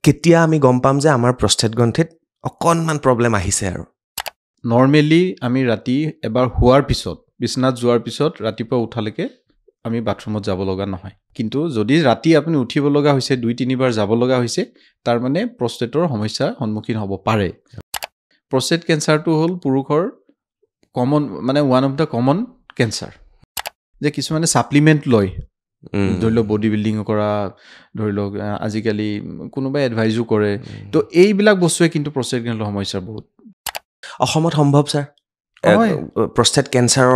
কেতিয়া আমি গম পাম যে আমাৰ প্ৰস্টেট গ্ৰন্থিত অকণমান প্ৰব্লেম আহিছে আৰু নৰ্মেলি আমি ৰাতি এবাৰ হোৱাৰ পিছত বিছনাত যোৱাৰ পিছত ৰাতিপুৱা উঠালৈকে আমি বাথৰুমত যাব লগা নহয় কিন্তু যদি ৰাতি আপুনি উঠিব লগা হৈছে 2-3 বাৰ যাব লগা হৈছে তাৰ মানে প্ৰস্টেটৰ সমস্যা সন্মুখীন হ'ব পাৰে প্ৰস্টেট কেঞ্চাৰটো হ'ল পুৰুষৰ কমন মানে one of the common cancer যে কিছুমানে সাপ্লিমেন্ট লয় ধৰি লওক বডি বিল্ডিং কৰা ধৰি লওক আজিকালি কোনোবাই এডভাইজো কৰে তো এইবিলাক বস্তুৱে কিন্তু প্ৰস্টেট কেঞ্চাৰৰ সমস্যা বহুত অসমত সম্ভৱ ছাৰ প্ৰস্টেট কেঞ্চাৰৰ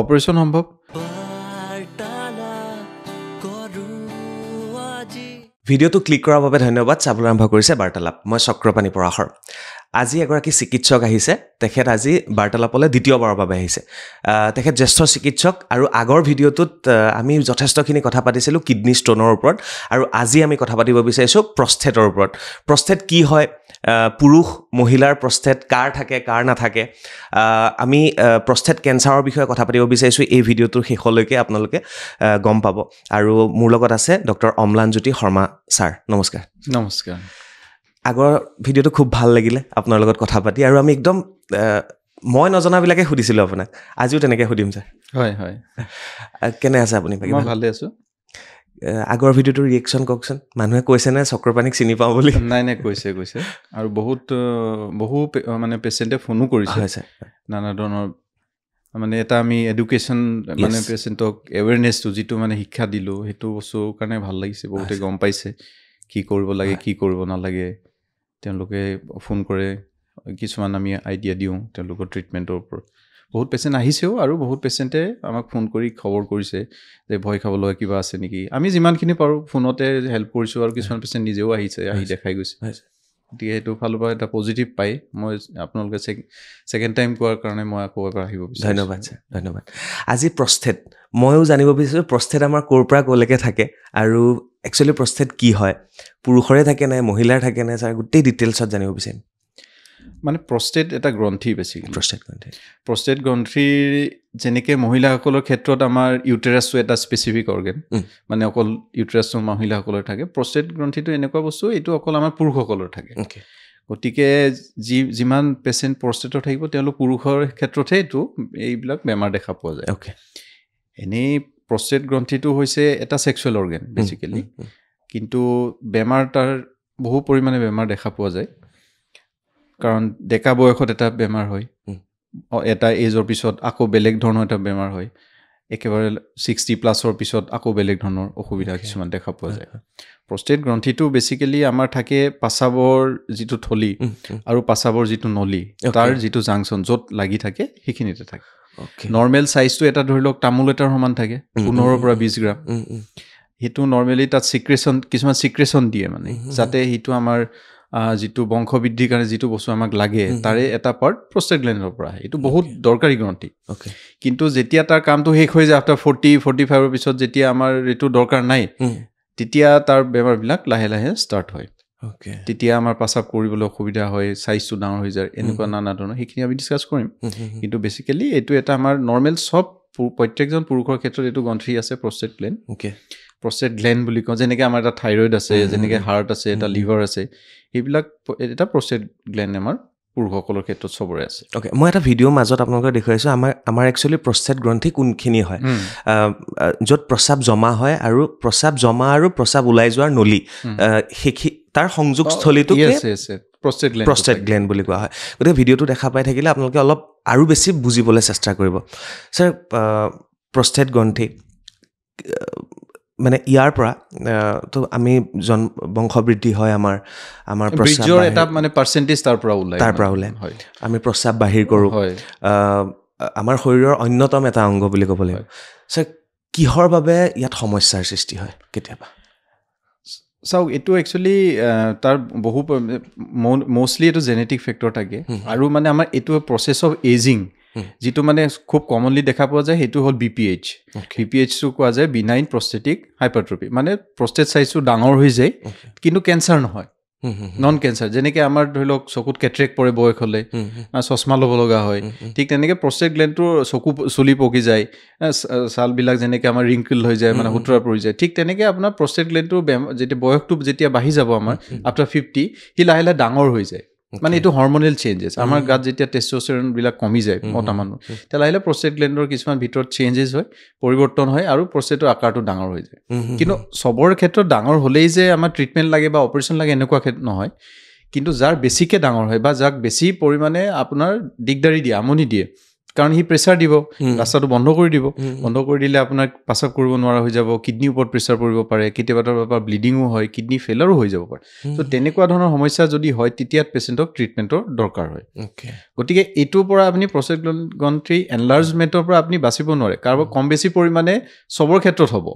অপাৰেশ্যন সম্ভৱ ভিডিঅ'টো ক্লিক কৰাৰ বাবে ধন্যবাদ চাবলৈ আৰম্ভ কৰিছে বাৰ্তালাপ মই চক্ৰপাণি পৰাশৰ আজি এগৰাকী চিকিৎসক আহিছে তেখেত আজি বাৰ্তালাপলৈ দ্বিতীয়বাৰৰ বাবে আহিছে তেখেত জ্যেষ্ঠ চিকিৎসক আৰু আগৰ ভিডিঅ'টোত আমি যথেষ্টখিনি কথা পাতিছিলোঁ কিডনি ষ্টোনৰ ওপৰত আৰু আজি আমি কথা পাতিব বিচাৰিছোঁ প্ৰস্টেটৰ ওপৰত প্ৰস্টেট কি হয় পুৰুষ মহিলাৰ প্ৰস্টেট কাৰ থাকে কাৰ নাথাকে আমি প্ৰস্টেট কেঞ্চাৰৰ বিষয়ে কথা পাতিব বিচাৰিছোঁ এই ভিডিঅ'টোৰ শেষলৈকে আপোনালোকে গম পাব আৰু মোৰ লগত আছে ডক্টৰ অম্লানজ্যোতি শৰ্মা ছাৰ নমস্কাৰ নমস্কাৰ আগৰ ভিডিঅ'টো খুব ভাল লাগিলে আপোনাৰ লগত কথা পাতি আৰু আমি একদম মই নজনাবিলাকে সুধিছিলোঁ আপোনাক আজিও তেনেকৈ সুধিম ছাৰ হয় হয় কেনে আছে আপুনি মই ভালে আছোঁ আগৰ ভিডিঅ'টোৰ ৰিয়েকশ্যন কওকচোন মানুহে কৈছে নে চক্ৰপাণিক চিনি পাওঁ বুলি নাই কৈছে আৰু বহু মানে পেচেণ্টে ফোনো কৰিছে নানা ধৰণৰ মানে এটা আমি এডুকেশ্যন মানে পেচেণ্টক এৱেৰনেছটো যিটো মানে শিক্ষা দিলোঁ সেইটো বস্তুৰ কাৰণে ভাল লাগিছে বহুতে গম পাইছে কি কৰিব লাগে কি কৰিব নালাগে তেওঁলোকে ফোন কৰে কিছুমান আমি আইডিয়া দিওঁ তেওঁলোকৰ ট্ৰিটমেণ্টৰ ওপৰত বহুত পেচেণ্ট আহিছেও আৰু বহুত পেচেণ্টে আমাক ফোন কৰি খবৰ কৰিছে যে ভয় খাব লগা কিবা আছে নেকি আমি যিমানখিনি পাৰোঁ ফোনতে হেল্প কৰিছোঁ আৰু কিছুমান পেচেণ্ট নিজেও আহিছে আহি দেখাই গৈছে গতিকে সেইটো ফালৰ পৰা এটা পজিটিভ পাই মই আপোনালোকে ছেকেণ্ড টাইম কোৱাৰ কাৰণে মই আকৌ এবাৰ আহিব বিচাৰিছোঁ ধন্যবাদ ছাৰ ধন্যবাদ আজি প্ৰস্টেট ময়ো জানিব বিচাৰিছোঁ প্ৰস্টেট আমাৰ ক'ৰ পৰা ক'লৈকে থাকে আৰু একচুৱেলি প্ৰস্টেট কি হয় পুৰুষৰে থাকে নে মহিলাৰ থাকে নে ছাৰ গোটেই ডিটেইলছত জানিব বিচাৰিম মানে প্ৰস্টেট এটা গ্ৰন্থি বেছিকেলি প্ৰস্টেট গ্ৰন্থিৰ যেনেকৈ মহিলাসকলৰ ক্ষেত্ৰত আমাৰ ইউটেৰাছটো এটা স্পেচিফিক অৰ্গেন মানে অকল ইউটেৰাছটো মহিলাসকলৰ থাকে প্ৰস্টেট গ্ৰন্থিটো এনেকুৱা বস্তু এইটো অকল আমাৰ পুৰুষসকলৰ থাকে গতিকে যিমান পেচেণ্ট প্ৰস্টেটৰ থাকিব তেওঁলোক পুৰুষৰ ক্ষেত্ৰতহে এইবিলাক বেমাৰ দেখা পোৱা যায় এনেই প্ৰস্টেট গ্ৰন্থিটো হৈছে এটা ছেক্সুৱেল অৰ্গেন বেছিকেলি কিন্তু বেমাৰ তাৰ বহু পৰিমাণে বেমাৰ দেখা পোৱা যায় কাৰণ ডেকা বয়সত এটা বেমাৰ হয় এটা এজৰ পিছত আকৌ বেলেগ ধৰণৰ এটা বেমাৰ হয় একেবাৰে 60+ পিছত আকৌ বেলেগ ধৰণৰ অসুবিধা কিছুমান দেখা পোৱা যায় প্ৰস্টেট গ্ৰন্থিটো বেছিকেলি আমাৰ থাকে পাচাবৰ যিটো থলি আৰু পাচাবৰ যিটো নলী তাৰ যিটো জাংচন য'ত লাগি থাকে সেইখিনিতে থাকে নৰ্মেল চাইজটো এটা ধৰি লওক তামোল এটাৰ সমান থাকে 15 পৰা 20 গ্ৰাম সেইটো নৰ্মেলি তাত কিছুমান চিক্ৰেশ্যন দিয়ে মানে যাতে সেইটো আমাৰ যিটো বংশবৃদ্ধিৰ কাৰণে যিটো বস্তু আমাক লাগে তাৰে এটা পাৰ্ট প্ৰস্টেট গ্লেণ্ডৰ পৰা আহে এইটো বহুত দৰকাৰী গ্ৰন্থি কিন্তু যেতিয়া তাৰ কামটো শেষ হৈ যায় আফটাৰ 40-45 পিছত যেতিয়া আমাৰ এইটো দৰকাৰ নাই তেতিয়া তাৰ বেমাৰবিলাক লাহে লাহে ষ্টাৰ্ট হয় তেতিয়া আমাৰ পাচাব কৰিবলৈ অসুবিধা হয় চাইজটো ডাঙৰ হৈ যায় এনেকুৱা নানা ধৰণৰ সেইখিনি আমি ডিছকাছ কৰিম কিন্তু বেছিকেলি এইটো এটা আমাৰ নৰ্মেল চব প্ৰত্যেকজন পুৰুষৰ ক্ষেত্ৰত এইটো গ্ৰন্থি আছে প্ৰস্টেট গ্লেণ্ড প্ৰস্টেট গ্লেণ্ড বুলি কওঁ যেনেকৈ আমাৰ এটা থাইৰইড আছে যেনেকৈ হাৰ্ট আছে এটা লিভাৰ আছে সেইবিলাক এটা প্ৰস্টেট গ্লেণ্ড আমাৰ পুৰুষসকলৰ ক্ষেত্ৰত চবৰে আছে মই এটা ভিডিঅ'ৰ মাজত আপোনালোকক দেখুৱাইছোঁ আমাৰ একচুৱেলি প্ৰস্টেট গ্ৰন্থি কোনখিনি হয় য'ত প্ৰস্ৰাৱ জমা হয় আৰু প্ৰস্ৰাৱ ওলাই যোৱাৰ নলী তাৰ সংযোগস্থলীটো প্ৰস্টেট গ্লেণ্ড বুলি কোৱা হয় গতিকে ভিডিঅ'টো দেখা পাই থাকিলে আপোনালোকে অলপ আৰু বেছি বুজিবলৈ চেষ্টা কৰিব ছাৰ প্ৰস্টেট গ্ৰন্থি মানে ইয়াৰ পৰা তো আমি বংশবৃদ্ধি হয় আমাৰ প্ৰস্ৰাৱৰ এটা মানে পাৰ্চেন্টেজ তাৰ পৰা ওলাই আমি প্ৰস্ৰাৱ বাহিৰ কৰোঁ আমাৰ শৰীৰৰ অন্যতম এটা অংগ বুলি ক'ব লাগিব ছাৰ কিহৰ বাবে ইয়াত সমস্যাৰ সৃষ্টি হয় কেতিয়াবা চাওক এইটো একচুৱেলি তাৰ বহু মষ্টলি এইটো জেনেটিক ফেক্টৰ থাকে আৰু মানে আমাৰ এইটো প্ৰচেছ অফ এজিং যিটো মানে খুব কমনলি দেখা পোৱা যায় সেইটো হ'ল BPH টো কোৱা যায় বিনাইন প্ৰষ্টেটিক হাইপাৰট্ৰফি মানে প্ৰষ্টেট চাইজটো ডাঙৰ হৈ যায় কিন্তু কেঞ্চাৰ নহয় নন কেঞ্চাৰ যেনেকৈ আমাৰ ধৰি লওক চকুত কেটৰেক্ট পৰে বয়স হ'লে চশমা ল'ব লগা হয় ঠিক তেনেকৈ প্ৰষ্টেট গ্লেণ্ডটোৰ চকু চুলি পকি যায় ছালবিলাক যেনেকৈ আমাৰ ৰিংকল হৈ যায় মানে সুতুৰা পৰি যায় ঠিক তেনেকৈ আপোনাৰ প্ৰষ্টেট গ্লেণ্ডটোৰ যেতিয়া বয়সটো যেতিয়া বাঢ়ি যাব আমাৰ আফটাৰ 50 সি লাহে লাহে ডাঙৰ হৈ যায় মানে এইটো হৰমনেল চেঞ্জেছ আমাৰ গাত যেতিয়া টেষ্টষ্টেৰনবিলাক কমি যায় মতা মানুহ তেতিয়া লাহে লাহে প্ৰষ্টেট গ্লেণ্ডৰ কিছুমান ভিতৰত চেঞ্জেছ হয় পৰিৱৰ্তন হয় আৰু প্ৰষ্টেটৰ আকাৰটো ডাঙৰ হৈ যায় কিন্তু চবৰে ক্ষেত্ৰত ডাঙৰ হ'লেই যে আমাৰ ট্ৰিটমেণ্ট লাগে বা অপাৰেশ্যন লাগে এনেকুৱা ক্ষেত্ৰত নহয় কিন্তু যাৰ বেছিকৈ ডাঙৰ হয় বা যাক বেছি পৰিমাণে আপোনাৰ দিগদাৰি দিয়ে আমনি দিয়ে কাৰণ সি প্ৰেছাৰ দিব ৰাস্তাটো বন্ধ কৰি দিব বন্ধ কৰি দিলে আপোনাৰ পাছাপ কৰিব নোৱাৰা হৈ যাব কিডনিৰ ওপৰত প্ৰেছাৰ পৰিব পাৰে কেতিয়াবা ব্লিডিঙো হয় কিডনি ফেইলাৰো হৈ যাব পাৰে তো তেনেকুৱা ধৰণৰ সমস্যা যদি হয় তেতিয়া পেচেণ্টক ট্ৰিটমেণ্টৰ দৰকাৰ হয় গতিকে এইটোৰ পৰা আপুনি প্ৰষ্টেট গ্ৰন্থি এনলাৰ্জমেণ্টৰ পৰা আপুনি বাচিব নোৱাৰে কাৰোবাৰ কম বেছি পৰিমাণে চবৰ ক্ষেত্ৰত হ'ব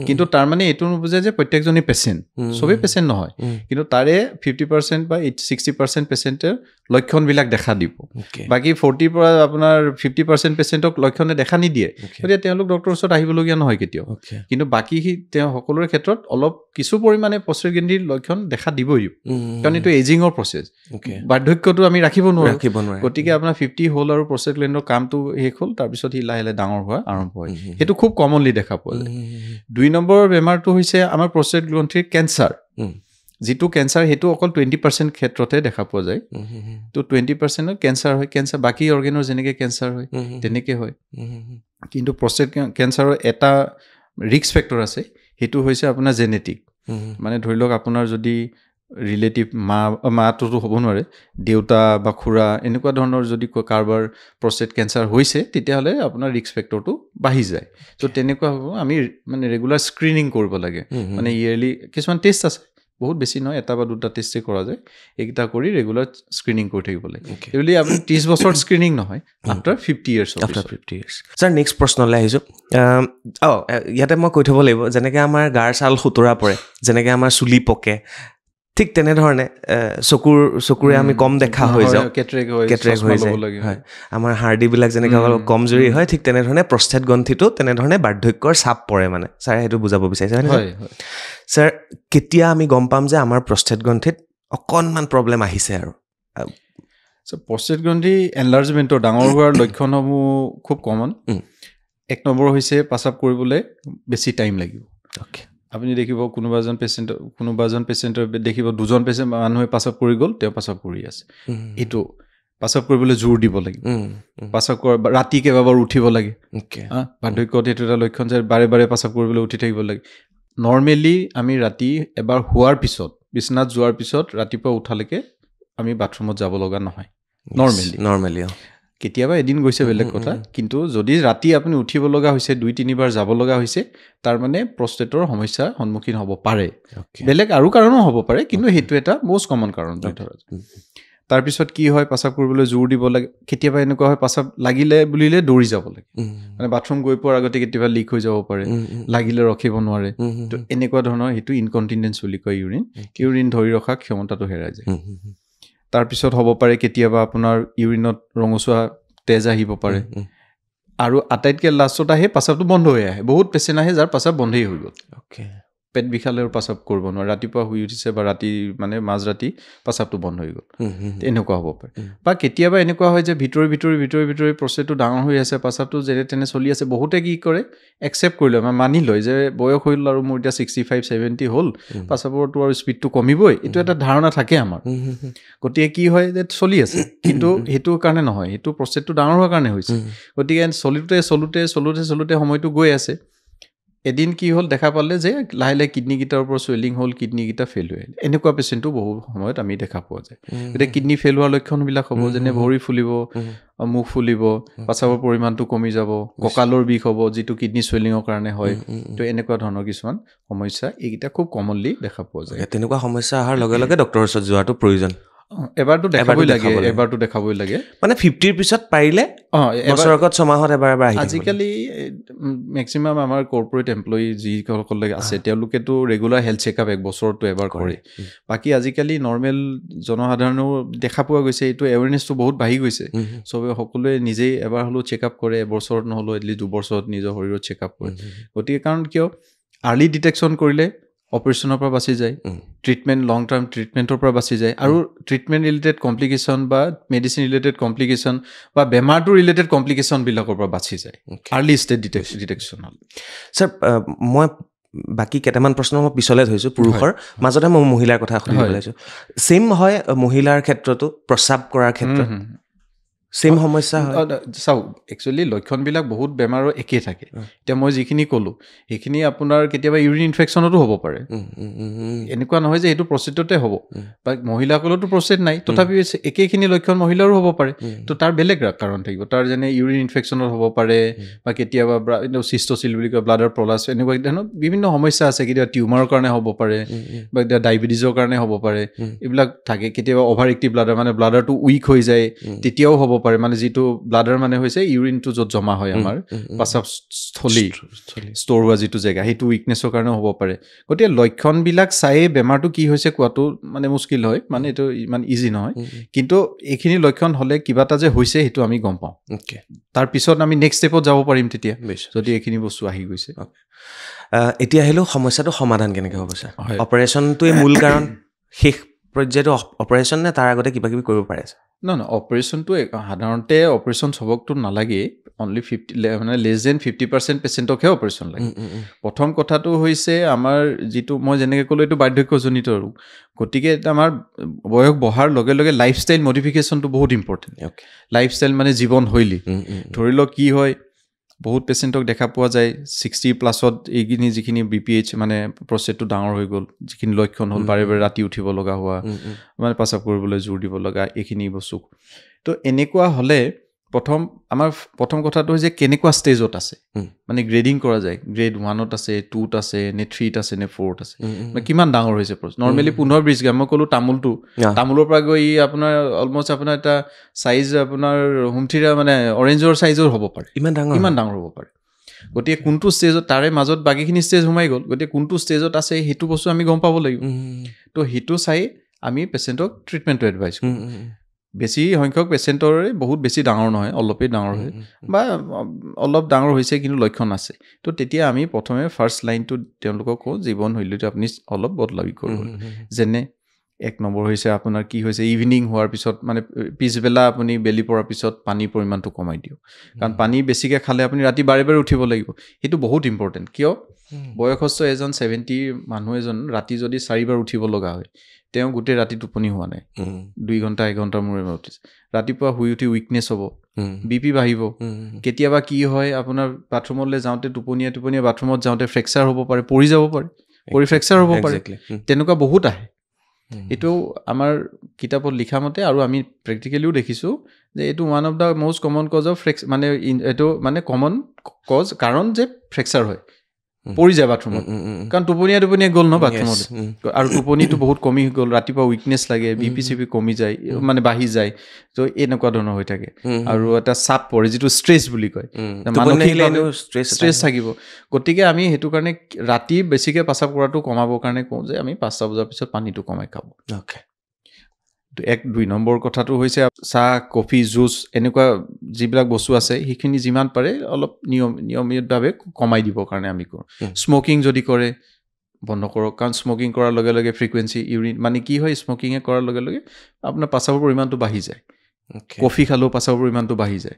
কিন্তু তাৰ মানে এইটো নুবুজে যে প্ৰত্যেকজনী পেচেণ্ট চবেই পেচেণ্ট নহয় কিন্তু তাৰে 50% বা 60% পেচেণ্টে লক্ষণবিলাক দেখা দিব বাকী 40 পৰা আপোনাৰ 50% পেচেণ্টক লক্ষণে দেখা নিদিয়ে গতিকে তেওঁলোক ডক্টৰৰ ওচৰত আহিবলগীয়া নহয় কেতিয়াও কিন্তু বাকী তেওঁ সকলোৰে ক্ষেত্ৰত অলপ কিছু পৰিমাণে প্ৰষ্টেট গ্ৰন্থিৰ লক্ষণ দেখা দিবই কাৰণ এইটো এজিঙৰ প্ৰচেছ বাৰ্ধক্যটো আমি ৰাখিব নোৱাৰোঁ গতিকে আপোনাৰ 50 হ'ল আৰু প্ৰষ্টেট গ্লেণ্ডৰ কামটো শেষ হ'ল তাৰপিছত সি লাহে লাহে ডাঙৰ হোৱা আৰম্ভ হয় সেইটো খুব কমনলি দেখা পোৱা যায় 2 নম্বৰৰ বেমাৰটো হৈছে আমাৰ প্ৰষ্টেট গ্ৰন্থিৰ কেঞ্চাৰ যিটো কেঞ্চাৰ সেইটো অকল 20% ক্ষেত্ৰতে দেখা পোৱা যায় তো 20% কেঞ্চাৰ হয় কেঞ্চাৰ বাকী অৰ্গেনৰ যেনেকৈ কেঞ্চাৰ হয় তেনেকৈ হয় কিন্তু প্ৰষ্টেট কেঞ্চাৰৰ এটা ৰিস্ক ফেক্টৰ আছে সেইটো হৈছে আপোনাৰ জেনেটিক মানে ধৰি লওক আপোনাৰ যদি ৰিলেটিভ মাটোতো হ'ব নোৱাৰে দেউতা বা খুৰা এনেকুৱা ধৰণৰ যদি কাৰোবাৰ প্ৰষ্টেট কেঞ্চাৰ হৈছে তেতিয়াহ'লে আপোনাৰ ৰিস্ক ফেক্টৰটো বাঢ়ি যায় তো তেনেকুৱা হ'ব আমি মানে ৰেগুলাৰ স্ক্ৰিনিং কৰিব লাগে মানে ইয়েৰলি কিছুমান টেষ্ট আছে বহুত বেছি নহয় এটা বা দুটা টেষ্টেই কৰা যায় এইকেইটা কৰি ৰেগুলাৰ স্ক্ৰিনিং কৰি থাকিব লাগে এইবুলি আপুনি 30 বছৰ স্ক্ৰিনিং নহয় আফটাৰ 50 ইয়াৰ্ছ ছাৰ নেক্সট প্ৰশ্নলৈ আহিছোঁ ইয়াতে মই কৈ থ'ব লাগিব যেনেকৈ আমাৰ গাৰ ছাল সুতুৰা পৰে যেনেকৈ আমাৰ চুলি পকে ঠিক তেনেধৰণে চকুৰে আমি কম দেখা হৈ যাওঁ কেটৰেক্ট হৈ যায় হয় আমাৰ হাৰ্ডিবিলাক যেনেকৈ অলপ কমজুৰি হয় ঠিক তেনেধৰণে প্ৰষ্টেট গ্ৰন্থিটো তেনেধৰণে বাৰ্ধক্যৰ চাপ পৰে মানে ছাৰে সেইটো বুজাব বিচাৰিছে হয় ছাৰ কেতিয়া আমি গম পাম যে আমাৰ প্ৰষ্টেট গ্ৰন্থিত অকণমান প্ৰব্লেম আহিছে আৰু প্ৰষ্টেট গ্ৰন্থি এনলাৰ্জমেণ্টৰ ডাঙৰ হোৱাৰ লক্ষণসমূহ খুব কমন 1 নম্বৰ হৈছে পাছাপ কৰিবলৈ বেছি টাইম লাগিব আপুনি দেখিব কোনোবা এজন পেচেণ্টৰ দেখিব দুজন পেচেণ্ট মানুহে পাছাপ কৰি গ'ল তেওঁ পাছাপ কৰি আছে এইটো পাছাপ কৰিবলৈ জোৰ দিব লাগিব পাছাপ ৰাতি কেইবাবাৰ উঠিব লাগে বাৰ্ধক্যত এইটো এটা লক্ষণ যে বাৰে বাৰে পাছাপ কৰিবলৈ উঠি থাকিব লাগে নৰ্মেলি আমি ৰাতি এবাৰ শোৱাৰ পিছত বিচনাত যোৱাৰ পিছত ৰাতিপুৱা উঠালৈকে আমি বাথৰুমত যাব লগা নহয় নৰ্মেলি কেতিয়াবা এদিন গৈছে বেলেগ কথা কিন্তু যদি ৰাতি আপুনি উঠিব লগা হৈছে 2-3 বাৰ যাব লগা হৈছে তাৰ মানে প্ৰষ্টেটৰ সমস্যাৰ সন্মুখীন হ'ব পাৰে বেলেগ আৰু কাৰণো হ'ব পাৰে কিন্তু সেইটো এটা মোষ্ট কমন কাৰণ ধৰা তাৰপিছত কি হয় পাছাপ কৰিবলৈ জোৰ দিব লাগে কেতিয়াবা এনেকুৱা হয় পাছাপ লাগিলে বুলিলে দৌৰি যাব লাগে মানে বাথৰুম গৈ পোৱাৰ আগতে কেতিয়াবা লিক হৈ যাব পাৰে লাগিলে ৰখিব নোৱাৰে তো এনেকুৱা ধৰণৰ সেইটো ইনকণ্টিনেঞ্চ বুলি কয় ইউৰিন ধৰি ৰখা ক্ষমতাটো হেৰাই যায় তাৰপিছত হ'ব পাৰে কেতিয়াবা আপোনাৰ ইউৰিনত ৰঙচুৱা তেজ আহিব পাৰে আৰু আটাইতকৈ লাষ্টত আহে পাছাপটো বন্ধ হৈ আহে বহুত পেচেণ্ট আহে যাৰ পাছাপ বন্ধেই হৈ গ'ল পেট বিষালেও পাছাপ কৰিব নোৱাৰে ৰাতিপুৱা শুই উঠিছে বা ৰাতি মানে মাজৰাতি পাছাপটো বন্ধ হৈ গ'ল এনেকুৱা হ'ব পাৰে বা কেতিয়াবা এনেকুৱা হয় যে ভিতৰি প্ৰষ্টেটটো ডাঙৰ হৈ আছে পাছাপটো যেনে তেনে চলি আছে বহুতে কি কৰে একচেপ্ট কৰি লয় মানি লয় যে বয়স হৈ গ'ল আৰু মোৰ এতিয়া 65-70 হ'ল পাছাপৰটো আৰু স্পীডটো কমিবই এইটো এটা ধাৰণা থাকে আমাৰ গতিকে কি হয় যে চলি আছে কিন্তু সেইটো কাৰণে নহয় সেইটো প্ৰষ্টেটটো ডাঙৰ হোৱাৰ কাৰণে হৈছে গতিকে চলোতে সময়টো গৈ আছে এদিন কি হ'ল দেখা পালে যে লাহে লাহে কিডনিকেইটাৰ ওপৰত চুৱেলিং হ'ল কিডনিকেইটা ফেইল হৈ আহিল এনেকুৱা পেচেণ্টটো বহু সময়ত আমি দেখা পোৱা যায় গতিকে কিডনি ফেইল হোৱাৰ লক্ষণবিলাক হ'ব যেনে ভৰি ফুলিব মুখ ফুলিব পাছাবৰ পৰিমাণটো কমি যাব কঁকালৰ বিষ হ'ব যিটো কিডনি চুৱেলিঙৰ কাৰণে হয় তো এনেকুৱা ধৰণৰ কিছুমান সমস্যা এইকেইটা খুব কমনলি দেখা পোৱা যায় তেনেকুৱা সমস্যা অহাৰ লগে লগে ডক্টৰৰ ওচৰত যোৱাটো প্ৰয়োজন এবাৰটো দেখাবই লাগে মানে 50ৰ পিছত পাৰিলে বছৰত 6 মাহত এবাৰ আহি আজিকালি মেক্সিমাম আমাৰ কৰ্পৰেট এমপ্লয়ি যিসকল আছে তেওঁলোকেতো ৰেগুলাৰ হেল্থ চেকআপ 1 বছৰতো এবাৰ কৰে বাকী আজিকালি নৰ্মেল জনসাধাৰণেও দেখা পোৱা গৈছে এইটো এৱেৰনেছটো বহুত বাঢ়ি গৈছে চবে সকলোৱে নিজেই এবাৰ হ'লেও চেকআপ কৰে এবছৰত নহ'লেও এটলিষ্ট 2 বছৰত নিজৰ শৰীৰত চেকআপ কৰে গতিকে কাৰণ কিয় আৰ্লি ডিটেকশ্যন কৰিলে অপাৰেশ্যনৰ পৰা বাচি যায়, ট্ৰিটমেণ্ট লং টাৰ্ম ট্ৰিটমেণ্টৰ পৰা বাচি যায়, আৰু ট্ৰিটমেণ্ট ৰিলেটেড কমপ্লিকেশ্যন বা মেডিচিন ৰিলেটেড কমপ্লিকেশ্যন বা বেমাৰটো ৰিলেটেড কমপ্লিকেশ্যনবিলাকৰ পৰা বাচি যায় আৰ্লি ষ্টেজ ডিটেকশ্যন হ'ল। ছাৰ মই বাকী কেইটামান প্ৰশ্ন মই পিছলৈ থৈছোঁ পুৰুষৰ, মাজতে মই মহিলাৰ কথা সুধিব ওলাইছোঁ। ছেইম হয় মহিলাৰ ক্ষেত্ৰতো, প্ৰস্ৰাৱ কৰাৰ ক্ষেত্ৰত ছেইম সমস্যা হয়? চাওক, একচুৱেলি লক্ষণবিলাক বহুত বেমাৰৰ একেই থাকে। এতিয়া মই যিখিনি ক'লোঁ সেইখিনি আপোনাৰ কেতিয়াবা ইউৰিন ইনফেকশ্যনতো হ'ব পাৰে, এনেকুৱা নহয় যে সেইটো প্ৰষ্টেটতে হ'ব, বা মহিলাসকলতো প্ৰষ্টেট নাই, তথাপিও একেখিনি লক্ষণ মহিলাৰো হ'ব পাৰে। তো তাৰ বেলেগ কাৰণ থাকিব, তাৰ যেনে ইউৰিন ইনফেকশ্যনত হ'ব পাৰে, বা কেতিয়াবা চিষ্ট'চিল বুলি কয় ব্লাডাৰ প্ৰলাছ, এনেকুৱা ধৰণৰ বিভিন্ন সমস্যা আছে। কেতিয়াবা টিউমাৰৰ কাৰণে হ'ব পাৰে, বা কেতিয়াবা ডায়েবেটিছৰ কাৰণে হ'ব পাৰে, এইবিলাক থাকে। কেতিয়াবা অভাৰ এক্টিভ ব্লাডাৰ, মানে ব্লাডাৰটো উইক হৈ যায়, তেতিয়াও হ'ব পাৰে। মানে যিটো ব্লাডাৰ মানে হৈছে ইউৰিনটো য'ত জমা হয় আমাৰ প্ৰস্ৰাৱ স্থলী, ষ্ট'ৰ হোৱা যিটো জেগা, সেইটো উইকনেছৰ কাৰণেও হ'ব পাৰে। গতিকে লক্ষণবিলাক চায়ে বেমাৰটো কি হৈছে কোৱাটো মানে মুস্কিল হয়, মানে এইটো ইমান ইজি নহয়। কিন্তু এইখিনি লক্ষণ হ'লে কিবা এটা যে হৈছে সেইটো আমি গম পাওঁ। তাৰপিছত আমি নেক্সট ষ্টেপত যাব পাৰিম তেতিয়া, যদি এইখিনি বস্তু আহি গৈছে। এতিয়া আহিলেও সমস্যাটো সমাধান কেনেকৈ হ'ব ছাৰ? অপাৰেশ্যনটোৱে মূল কাৰণ, শেষ পৰ্যায়টো অপাৰেশ্যন নে তাৰ আগতে কিবা কিবি কৰিব পাৰে? নহয়, অপাৰেশ্যনটো সাধাৰণতে অপাৰেশ্যন চবকতো নালাগে, অনলি 50 মানে লেছ দেন 50% পেচেণ্টকহে অপাৰেশ্যন লাগে। প্ৰথম কথাটো হৈছে আমাৰ যিটো মই যেনেকৈ ক'লোঁ এইটো বাৰ্ধক্যজনিত ৰোগ, গতিকে আমাৰ বয়স বঢ়াৰ লগে লগে লাইফষ্টাইল মডিফিকেশ্যনটো বহুত ইম্পৰ্টেণ্ট। লাইফষ্টাইল মানে জীৱনশৈলী। ধৰি লওক কি হয়, বহুত পেচেণ্টক দেখা পোৱা যায় 60+ এইখিনি যিখিনি BPH মানে প্ৰষ্টেটটো ডাঙৰ হৈ গ'ল, যিখিনি লক্ষণ হ'ল, বাৰে বাৰে ৰাতি উঠিব লগা হোৱা, মানে প্ৰস্ৰাৱ কৰিবলৈ জোৰ দিব লগা, এইখিনি বস্তু। তো এনেকুৱা হ'লে আমাৰ প্ৰথম কথাটো হৈছে কেনেকুৱা ষ্টেজত আছে, মানে গ্ৰেডিং কৰা যায়, গ্ৰেড 1ত আছে, 2ত আছে, নে 3ত আছে, নে 4ত আছে, মানে কিমান ডাঙৰ হৈছে। নৰ্মেলি 15-20 গ্ৰাম, মই ক'লোঁ তামোলৰ পৰা গৈ আপোনাৰ অলমষ্ট আপোনাৰ এটা চাইজ আপোনাৰ হুমথিৰা মানে অৰেঞ্জৰ চাইজৰ হ'ব পাৰে, ইমান ডাঙৰ হ'ব পাৰে। গতিকে কোনটো ষ্টেজত, তাৰে মাজত বাকীখিনি ষ্টেজ সোমাই গ'ল, গতিকে কোনটো ষ্টেজত আছে সেইটো বস্তু আমি গম পাব লাগিব। তো সেইটো চাই আমি পেচেণ্টক ট্ৰিটমেণ্টটো এডভাইচ কৰোঁ। বেছি সংখ্যক পেচেণ্টৰে বহুত বেছি ডাঙৰ নহয়, অলপেই ডাঙৰ হয়, বা অলপ ডাঙৰ হৈছে কিন্তু লক্ষণ আছে, তো তেতিয়া আমি প্ৰথমে ফাৰ্ষ্ট লাইনটো তেওঁলোকক কওঁ জীৱনশৈলীটো আপুনি অলপ বদলাবি কৰিব। যেনে 1 নম্বৰ হৈছে আপোনাৰ কি হৈছে, ইভিনিং হোৱাৰ পিছত মানে পিছবেলা আপুনি বেলি পৰাৰ পিছত পানীৰ পৰিমাণটো কমাই দিয়ক, কাৰণ পানী বেছিকৈ খালে আপুনি ৰাতি বাৰে বাৰে উঠিব লাগিব। সেইটো বহুত ইম্পৰ্টেণ্ট। কিয়, বয়সস্থ এজন 70 মানুহ এজন ৰাতি যদি 4 বাৰ উঠিব লগা হয়, তেওঁ গোটেই ৰাতি টোপনি হোৱা নাই, 2 ঘণ্টা 1 ঘণ্টাৰ মূৰে মূৰে উঠিছে, ৰাতিপুৱা শুই উঠি উইকনেছ হ'ব, BP বাঢ়িব। কেতিয়াবা কি হয়, আপোনাৰ বাথৰুমলৈ যাওঁতে টোপনিয়াই বাথৰুমত যাওঁতে ফ্ৰেকচাৰ হ'ব পাৰে, পৰি যাব পাৰে, ফ্ৰেকচাৰ হ'ব পাৰে, তেনেকুৱা বহুত আহে। এইটো আমাৰ কিতাপত লিখা মতে, আৰু আমি প্ৰেক্টিকেলিও দেখিছোঁ যে এইটো one of the most common cause of মানে এইটো মানে কমন কজ, কাৰণ যে ফ্ৰেকচাৰ হয়, পৰি যায় বাথৰুমত, কাৰণ টোপনিয়াই গ'ল ন বাথৰুমত, আৰু টোপনিটো বহুত কমি গ'ল, ৰাতিপুৱা উইকনেছ লাগে, BP কমি যায়, মানে বাঢ়ি যায়, তো এনেকুৱা ধৰণৰ হৈ থাকে। আৰু এটা চাপ পৰে, যিটো ষ্ট্ৰেছ বুলি কয়, মানসিকভাৱে ষ্ট্ৰেছ থাকিব। গতিকে আমি সেইটো কাৰণে ৰাতি বেছিকৈ প্ৰস্ৰাৱ কৰাটো কমাবৰ কাৰণে কওঁ যে আমি 5টা বজাৰ পিছত পানীটো কমাই খাব। 1-2 নম্বৰ কথাটো হৈছে চাহ, কফি, জুচ, এনেকুৱা যিবিলাক বস্তু আছে সেইখিনি যিমান পাৰে অলপ নিয়মিতভাৱে কমাই দিবৰ কাৰণে আমি কৰোঁ। স্মকিং যদি কৰে বন্ধ কৰক, কাৰণ স্মকিং কৰাৰ লগে লগে ফ্ৰিকুৱেঞ্চি ইউৰিন, মানে কি হয়, স্মকিঙে কৰাৰ লগে লগে আপোনাৰ প্ৰস্ৰাৱৰ পৰিমাণটো বাঢ়ি যায়। কফি খালেও প্ৰস্ৰাৱৰ পৰিমাণটো বাঢ়ি যায়,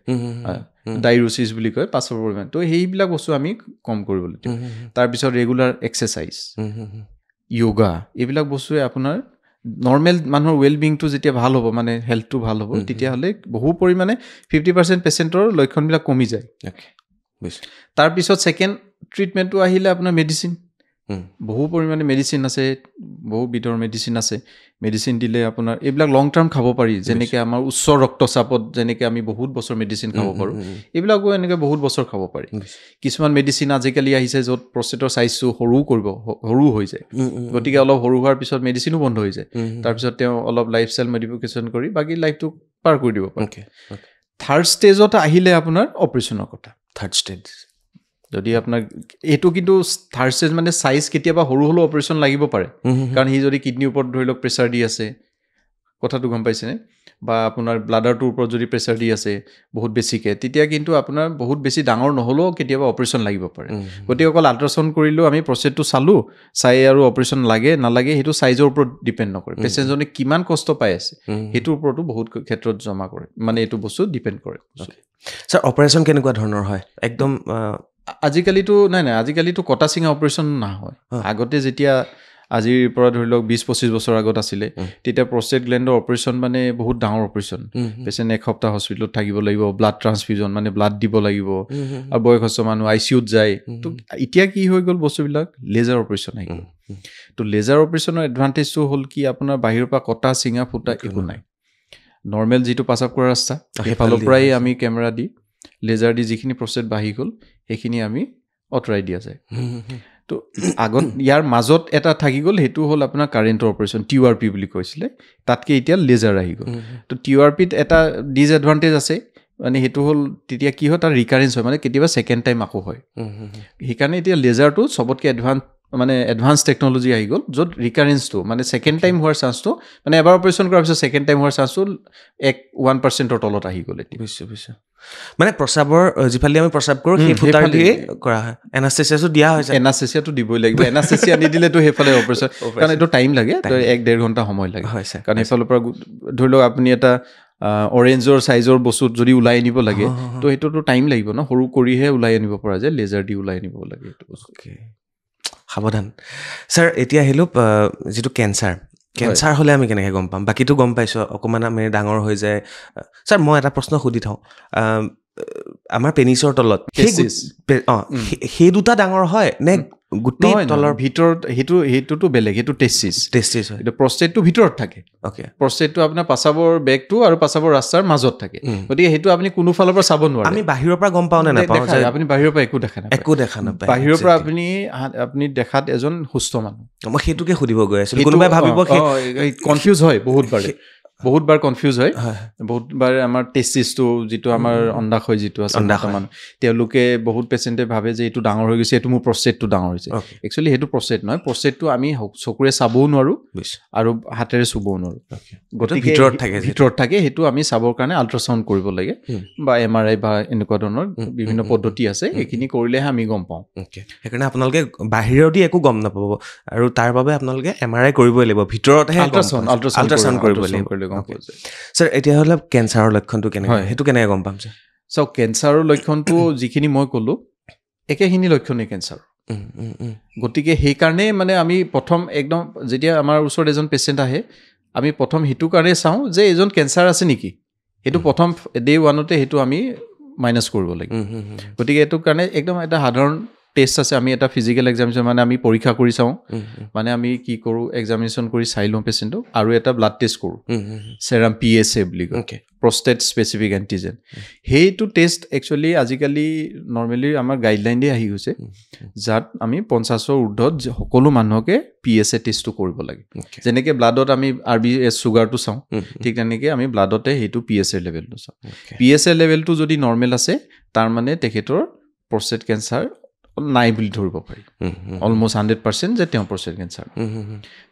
ডাইউৰেচিছ বুলি কয় প্ৰস্ৰাৱৰ পৰিমাণ। তো সেইবিলাক বস্তু আমি কম কৰিবলৈ দিওঁ। তাৰপিছত ৰেগুলাৰ এক্সাৰচাইজ, য়োগা, এইবিলাক বস্তুৱে আপোনাৰ নৰ্মেল মানুহৰ ৱেলবিংটো যেতিয়া ভাল হ'ব, মানে হেল্থটো ভাল হ'ব, তেতিয়াহ'লে বহু পৰিমাণে 50% পেচেণ্টৰ লক্ষণবিলাক কমি যায়। তাৰপিছত ছেকেণ্ড ট্ৰিটমেণ্টটো আহিলে আপোনাৰ মেডিচিন। বহু পৰিমাণে মেডিচিন আছে, বহু বিধৰ মেডিচিন আছে। মেডিচিন দিলে আপোনাৰ এইবিলাক লং টাৰ্ম খাব পাৰি, যেনেকৈ আমাৰ উচ্চ ৰক্তচাপত যেনেকৈ আমি বহুত বছৰ মেডিচিন খাব পাৰোঁ, এইবিলাকো এনেকৈ বহুত বছৰ খাব পাৰি। কিছুমান মেডিচিন আজিকালি আহিছে য'ত প্ৰষ্টেটৰ চাইজটো সৰু হৈ যায়, গতিকে অলপ সৰু হোৱাৰ পিছত মেডিচিনো বন্ধ হৈ যায়, তাৰপিছত তেওঁ অলপ লাইফষ্টাইল মডিফিকেশ্যন কৰি বাকী লাইফটো পাৰ কৰি দিব পাৰে। থাৰ্ড ষ্টেজত আহিলে আপোনাৰ অপাৰেশ্যনৰ কথা। থাৰ্ড ষ্টেজ যদি আপোনাৰ এইটো, কিন্তু থাৰ্ড ষ্টেজ মানে চাইজ কেতিয়াবা সৰু হ'লেও অপাৰেশ্যন লাগিব পাৰে, কাৰণ সি যদি কিডনীৰ ওপৰত ধৰি লওক প্ৰেছাৰ দি আছে, কথাটো গম পাইছেনে, বা আপোনাৰ ব্লাডাৰটোৰ ওপৰত যদি প্ৰেছাৰ দি আছে বহুত বেছিকৈ, তেতিয়া কিন্তু আপোনাৰ বহুত বেছি ডাঙৰ নহ'লেও কেতিয়াবা অপাৰেশ্যন লাগিব পাৰে। গতিকে অকল আল্ট্ৰাচাউণ্ড কৰিলেও আমি প্ৰষ্টেটটো চালোঁ, চাই আৰু অপাৰেশ্যন লাগে নালাগে সেইটো চাইজৰ ওপৰত ডিপেণ্ড নকৰে। পেচেণ্টজনে কিমান কষ্ট পাই আছে সেইটোৰ ওপৰতো বহুত ক্ষেত্ৰত জমা কৰে, মানে এইটো বস্তু ডিপেণ্ড কৰে। ছাৰ অপাৰেশ্যন কেনেকুৱা ধৰণৰ হয়? একদম আজিকালিতো আজিকালিতো কটা চিঙা অপাৰেশ্যন নহয়। আগতে যেতিয়া আজিৰ পৰা ধৰি লওক 20-25 বছৰ আগত আছিলে, তেতিয়া প্ৰষ্টেট গ্লেণ্ডৰ অপাৰেশ্যন মানে বহুত ডাঙৰ অপাৰেশ্যন। পেচেণ্ট এসপ্তাহ হস্পিটেলত থাকিব লাগিব, ব্লাড ট্ৰান্সফিউজন মানে ব্লাড দিব লাগিব, আৰু বয়সস্থ মানুহ ICUত যায়। তো এতিয়া কি হৈ গ'ল বস্তুবিলাক, লেজাৰ অপাৰেশ্যন আহি গ'ল। তো লেজাৰ অপাৰেশ্যনৰ এডভান্টেজটো হ'ল কি, আপোনাৰ বাহিৰৰ পৰা কটা চিঙা ফুটা একো নাই। নৰ্মেল যিটো পাচাব কৰা ৰাস্তা সেইফালৰ পৰাই আমি কেমেৰা দি লেজাৰ দি যিখিনি প্ৰষ্টেট বাঢ়ি গ'ল সেইখিনি আমি আঁতৰাই দিয়া যায়। তো আগত ইয়াৰ মাজত এটা থাকি গ'ল, সেইটো হ'ল আপোনাৰ কাৰেণ্টৰ অপাৰেশ্যন, TURP বুলি কৈছিলে, তাতকৈ এতিয়া লেজাৰ আহি গ'ল। তো TURPত এটা ডিছএডভান্টেজ আছে, মানে সেইটো হ'ল তেতিয়া কি হয়, তাৰ ৰিকাৰেঞ্চ হয়, মানে কেতিয়াবা ছেকেণ্ড টাইম আকৌ হয়। সেইকাৰণে এতিয়া লেজাৰটো চবতকৈ এডভান্স টেকন'লজি আহি গ'ল, য'ত ৰিকাৰেঞ্চটো মানে ছেকেণ্ড টাইম হোৱাৰ চান্সটো, মানে এবাৰ অপাৰেশ্যন কৰাৰ পিছত ছেকেণ্ড টাইম হোৱাৰ চান্সটো 1% তলত আহি গ'ল। বুজিছোঁ। মানে প্ৰস্ৰাৱৰ যিফালে আমি প্ৰস্ৰাৱ কৰোঁ সেই ফুটাৰ দিয়ে কৰা হয়। এনাস্থেচিয়াটো দিয়া হয়। এনাস্থেচিয়াটো দিবই লাগিব। এনাস্থেচিয়া নিদিলেতো সেইফালে অপাৰেশ্যন, কাৰণ এইটো টাইম লাগে, 1-1.5 ঘণ্টা সময় লাগে। কাৰণ সেইফালৰ পৰা ধৰি লওক আপুনি এটা অৰেঞ্জৰ ছাইজৰ বস্তুত যদি ওলাই আনিব লাগে, তো সেইটোতো টাইম লাগিব ন, সৰু কৰিহে ওলাই আনিব পৰা যায়, লেজাৰ দি ওলাই আনিব লাগে এইটো বস্তু। সাৱধান। ছাৰ এতিয়া আহিলোঁ যিটো কেঞ্চাৰ হ'লে আমি কেনেকৈ গম পাম? বাকীটো গম পাইছোঁ, অকণমান আমি ডাঙৰ হৈ যায়। ছাৰ মই এটা প্ৰশ্ন সুধি থওঁ, আমাৰ পেনিছৰ তলত সেই দুটা ডাঙৰ হয় নে গোটেই তলৰ ভিতৰত? সেইটোতো বেলেগ, সেইটো টেষ্টিছ হয়। এইটো প্ৰষ্টেটটো ভিতৰত থাকে। প্ৰষ্টেটটো আপোনাৰ পাচাবৰ বেগটো আৰু পাচাবৰ ৰাস্তাৰ মাজত থাকে। গতিকে সেইটো আপুনি কোনো ফালৰ পৰা চাব নোৱাৰে। আমি বাহিৰৰ পৰা গম পাওঁ নে নাপাওঁ? আপুনি বাহিৰৰ পৰা একো দেখা নাপায়। বাহিৰৰ পৰা আপুনি দেখাত এজন সুস্থ মানুহ। মই সেইটোকে সুধিব গৈ আছিলোঁ। কোনোবাই ভাবিব কনফিউজ হয়, বহুতবাৰ কনফিউজ হয়। বহুতবাৰ আমাৰ টেষ্টিছটো যিটো আমাৰ অন্ডাশয় যিটো আছে, তেওঁলোকে বহুত পেচেণ্টে ভাবে যে এইটো ডাঙৰ হৈ গৈছে, এইটো মোৰ প্ৰষ্টেটটো ডাঙৰ হৈছে। একচুৱেলি সেইটো প্ৰষ্টেট নহয়। প্ৰষ্টেটটো আমি চকুৰে চাবও নোৱাৰোঁ আৰু হাতেৰে চুবও নোৱাৰোঁ। গতিকে ভিতৰত থাকে, সেইটো আমি চাবৰ কাৰণে আল্ট্ৰাচাউণ্ড কৰিব লাগে বা MRI বা এনেকুৱা ধৰণৰ বিভিন্ন পদ্ধতি আছে, এইখিনি কৰিলেহে আমি গম পাওঁ। সেইকাৰণে আপোনালোকে বাহিৰৰ দি একো গম নাপাব, আৰু তাৰ বাবে আপোনালোকে MRI কৰিবই লাগিব, ভিতৰতহে আল্ট্ৰাচাউণ্ড কৰিব লাগিব। ছাৰ এতিয়া হ'লে কেঞ্চাৰৰ লক্ষণটো কেনেকৈ, সেইটো কেনেকৈ গম পাম ছাৰ? চাওক, কেঞ্চাৰৰ লক্ষণটো যিখিনি মই ক'লোঁ একেখিনি লক্ষণেই কেঞ্চাৰ। গতিকে সেইকাৰণে মানে আমি প্ৰথম একদম যেতিয়া আমাৰ ওচৰত এজন পেচেণ্ট আহে, আমি প্ৰথম সেইটো কাৰণে চাওঁ যে এজন কেঞ্চাৰ আছে নেকি, সেইটো প্ৰথম ডে 1তে সেইটো আমি মাইনাছ কৰিব লাগিব। গতিকে এইটো কাৰণে একদম এটা সাধাৰণ টেষ্ট আছে, আমি এটা ফিজিকেল এক্সামিনেশ্যন মানে আমি পৰীক্ষা কৰি চাওঁ, মানে আমি কি কৰোঁ, এক্সামিনেশ্যন কৰি চাই লওঁ পেচেণ্টক, আৰু এটা ব্লাড টেষ্ট কৰোঁ, চেৰাম PSA বুলি কয়, প্ৰষ্টেট স্পেচিফিক এণ্টিজেন। সেইটো টেষ্ট একচুৱেলি আজিকালি নৰ্মেলি আমাৰ গাইডলাইনে আহি গৈছে, যাত আমি 50ৰ ঊৰ্ধত সকলো মানুহকে PSA টেষ্টটো কৰিব লাগে। যেনেকৈ ব্লাডত আমি RBS চুগাৰটো চাওঁ, ঠিক তেনেকৈ আমি ব্লাডতে সেইটো PSA লেভেলটো চাওঁ। PSA লেভেলটো যদি নৰ্মেল আছে, তাৰমানে তেখেতৰ প্ৰষ্টেট কেঞ্চাৰ নাই বুলি ধৰিব পাৰি, অলমষ্ট 100% যে তেওঁ প্ৰষ্টেট কেঞ্চাৰ।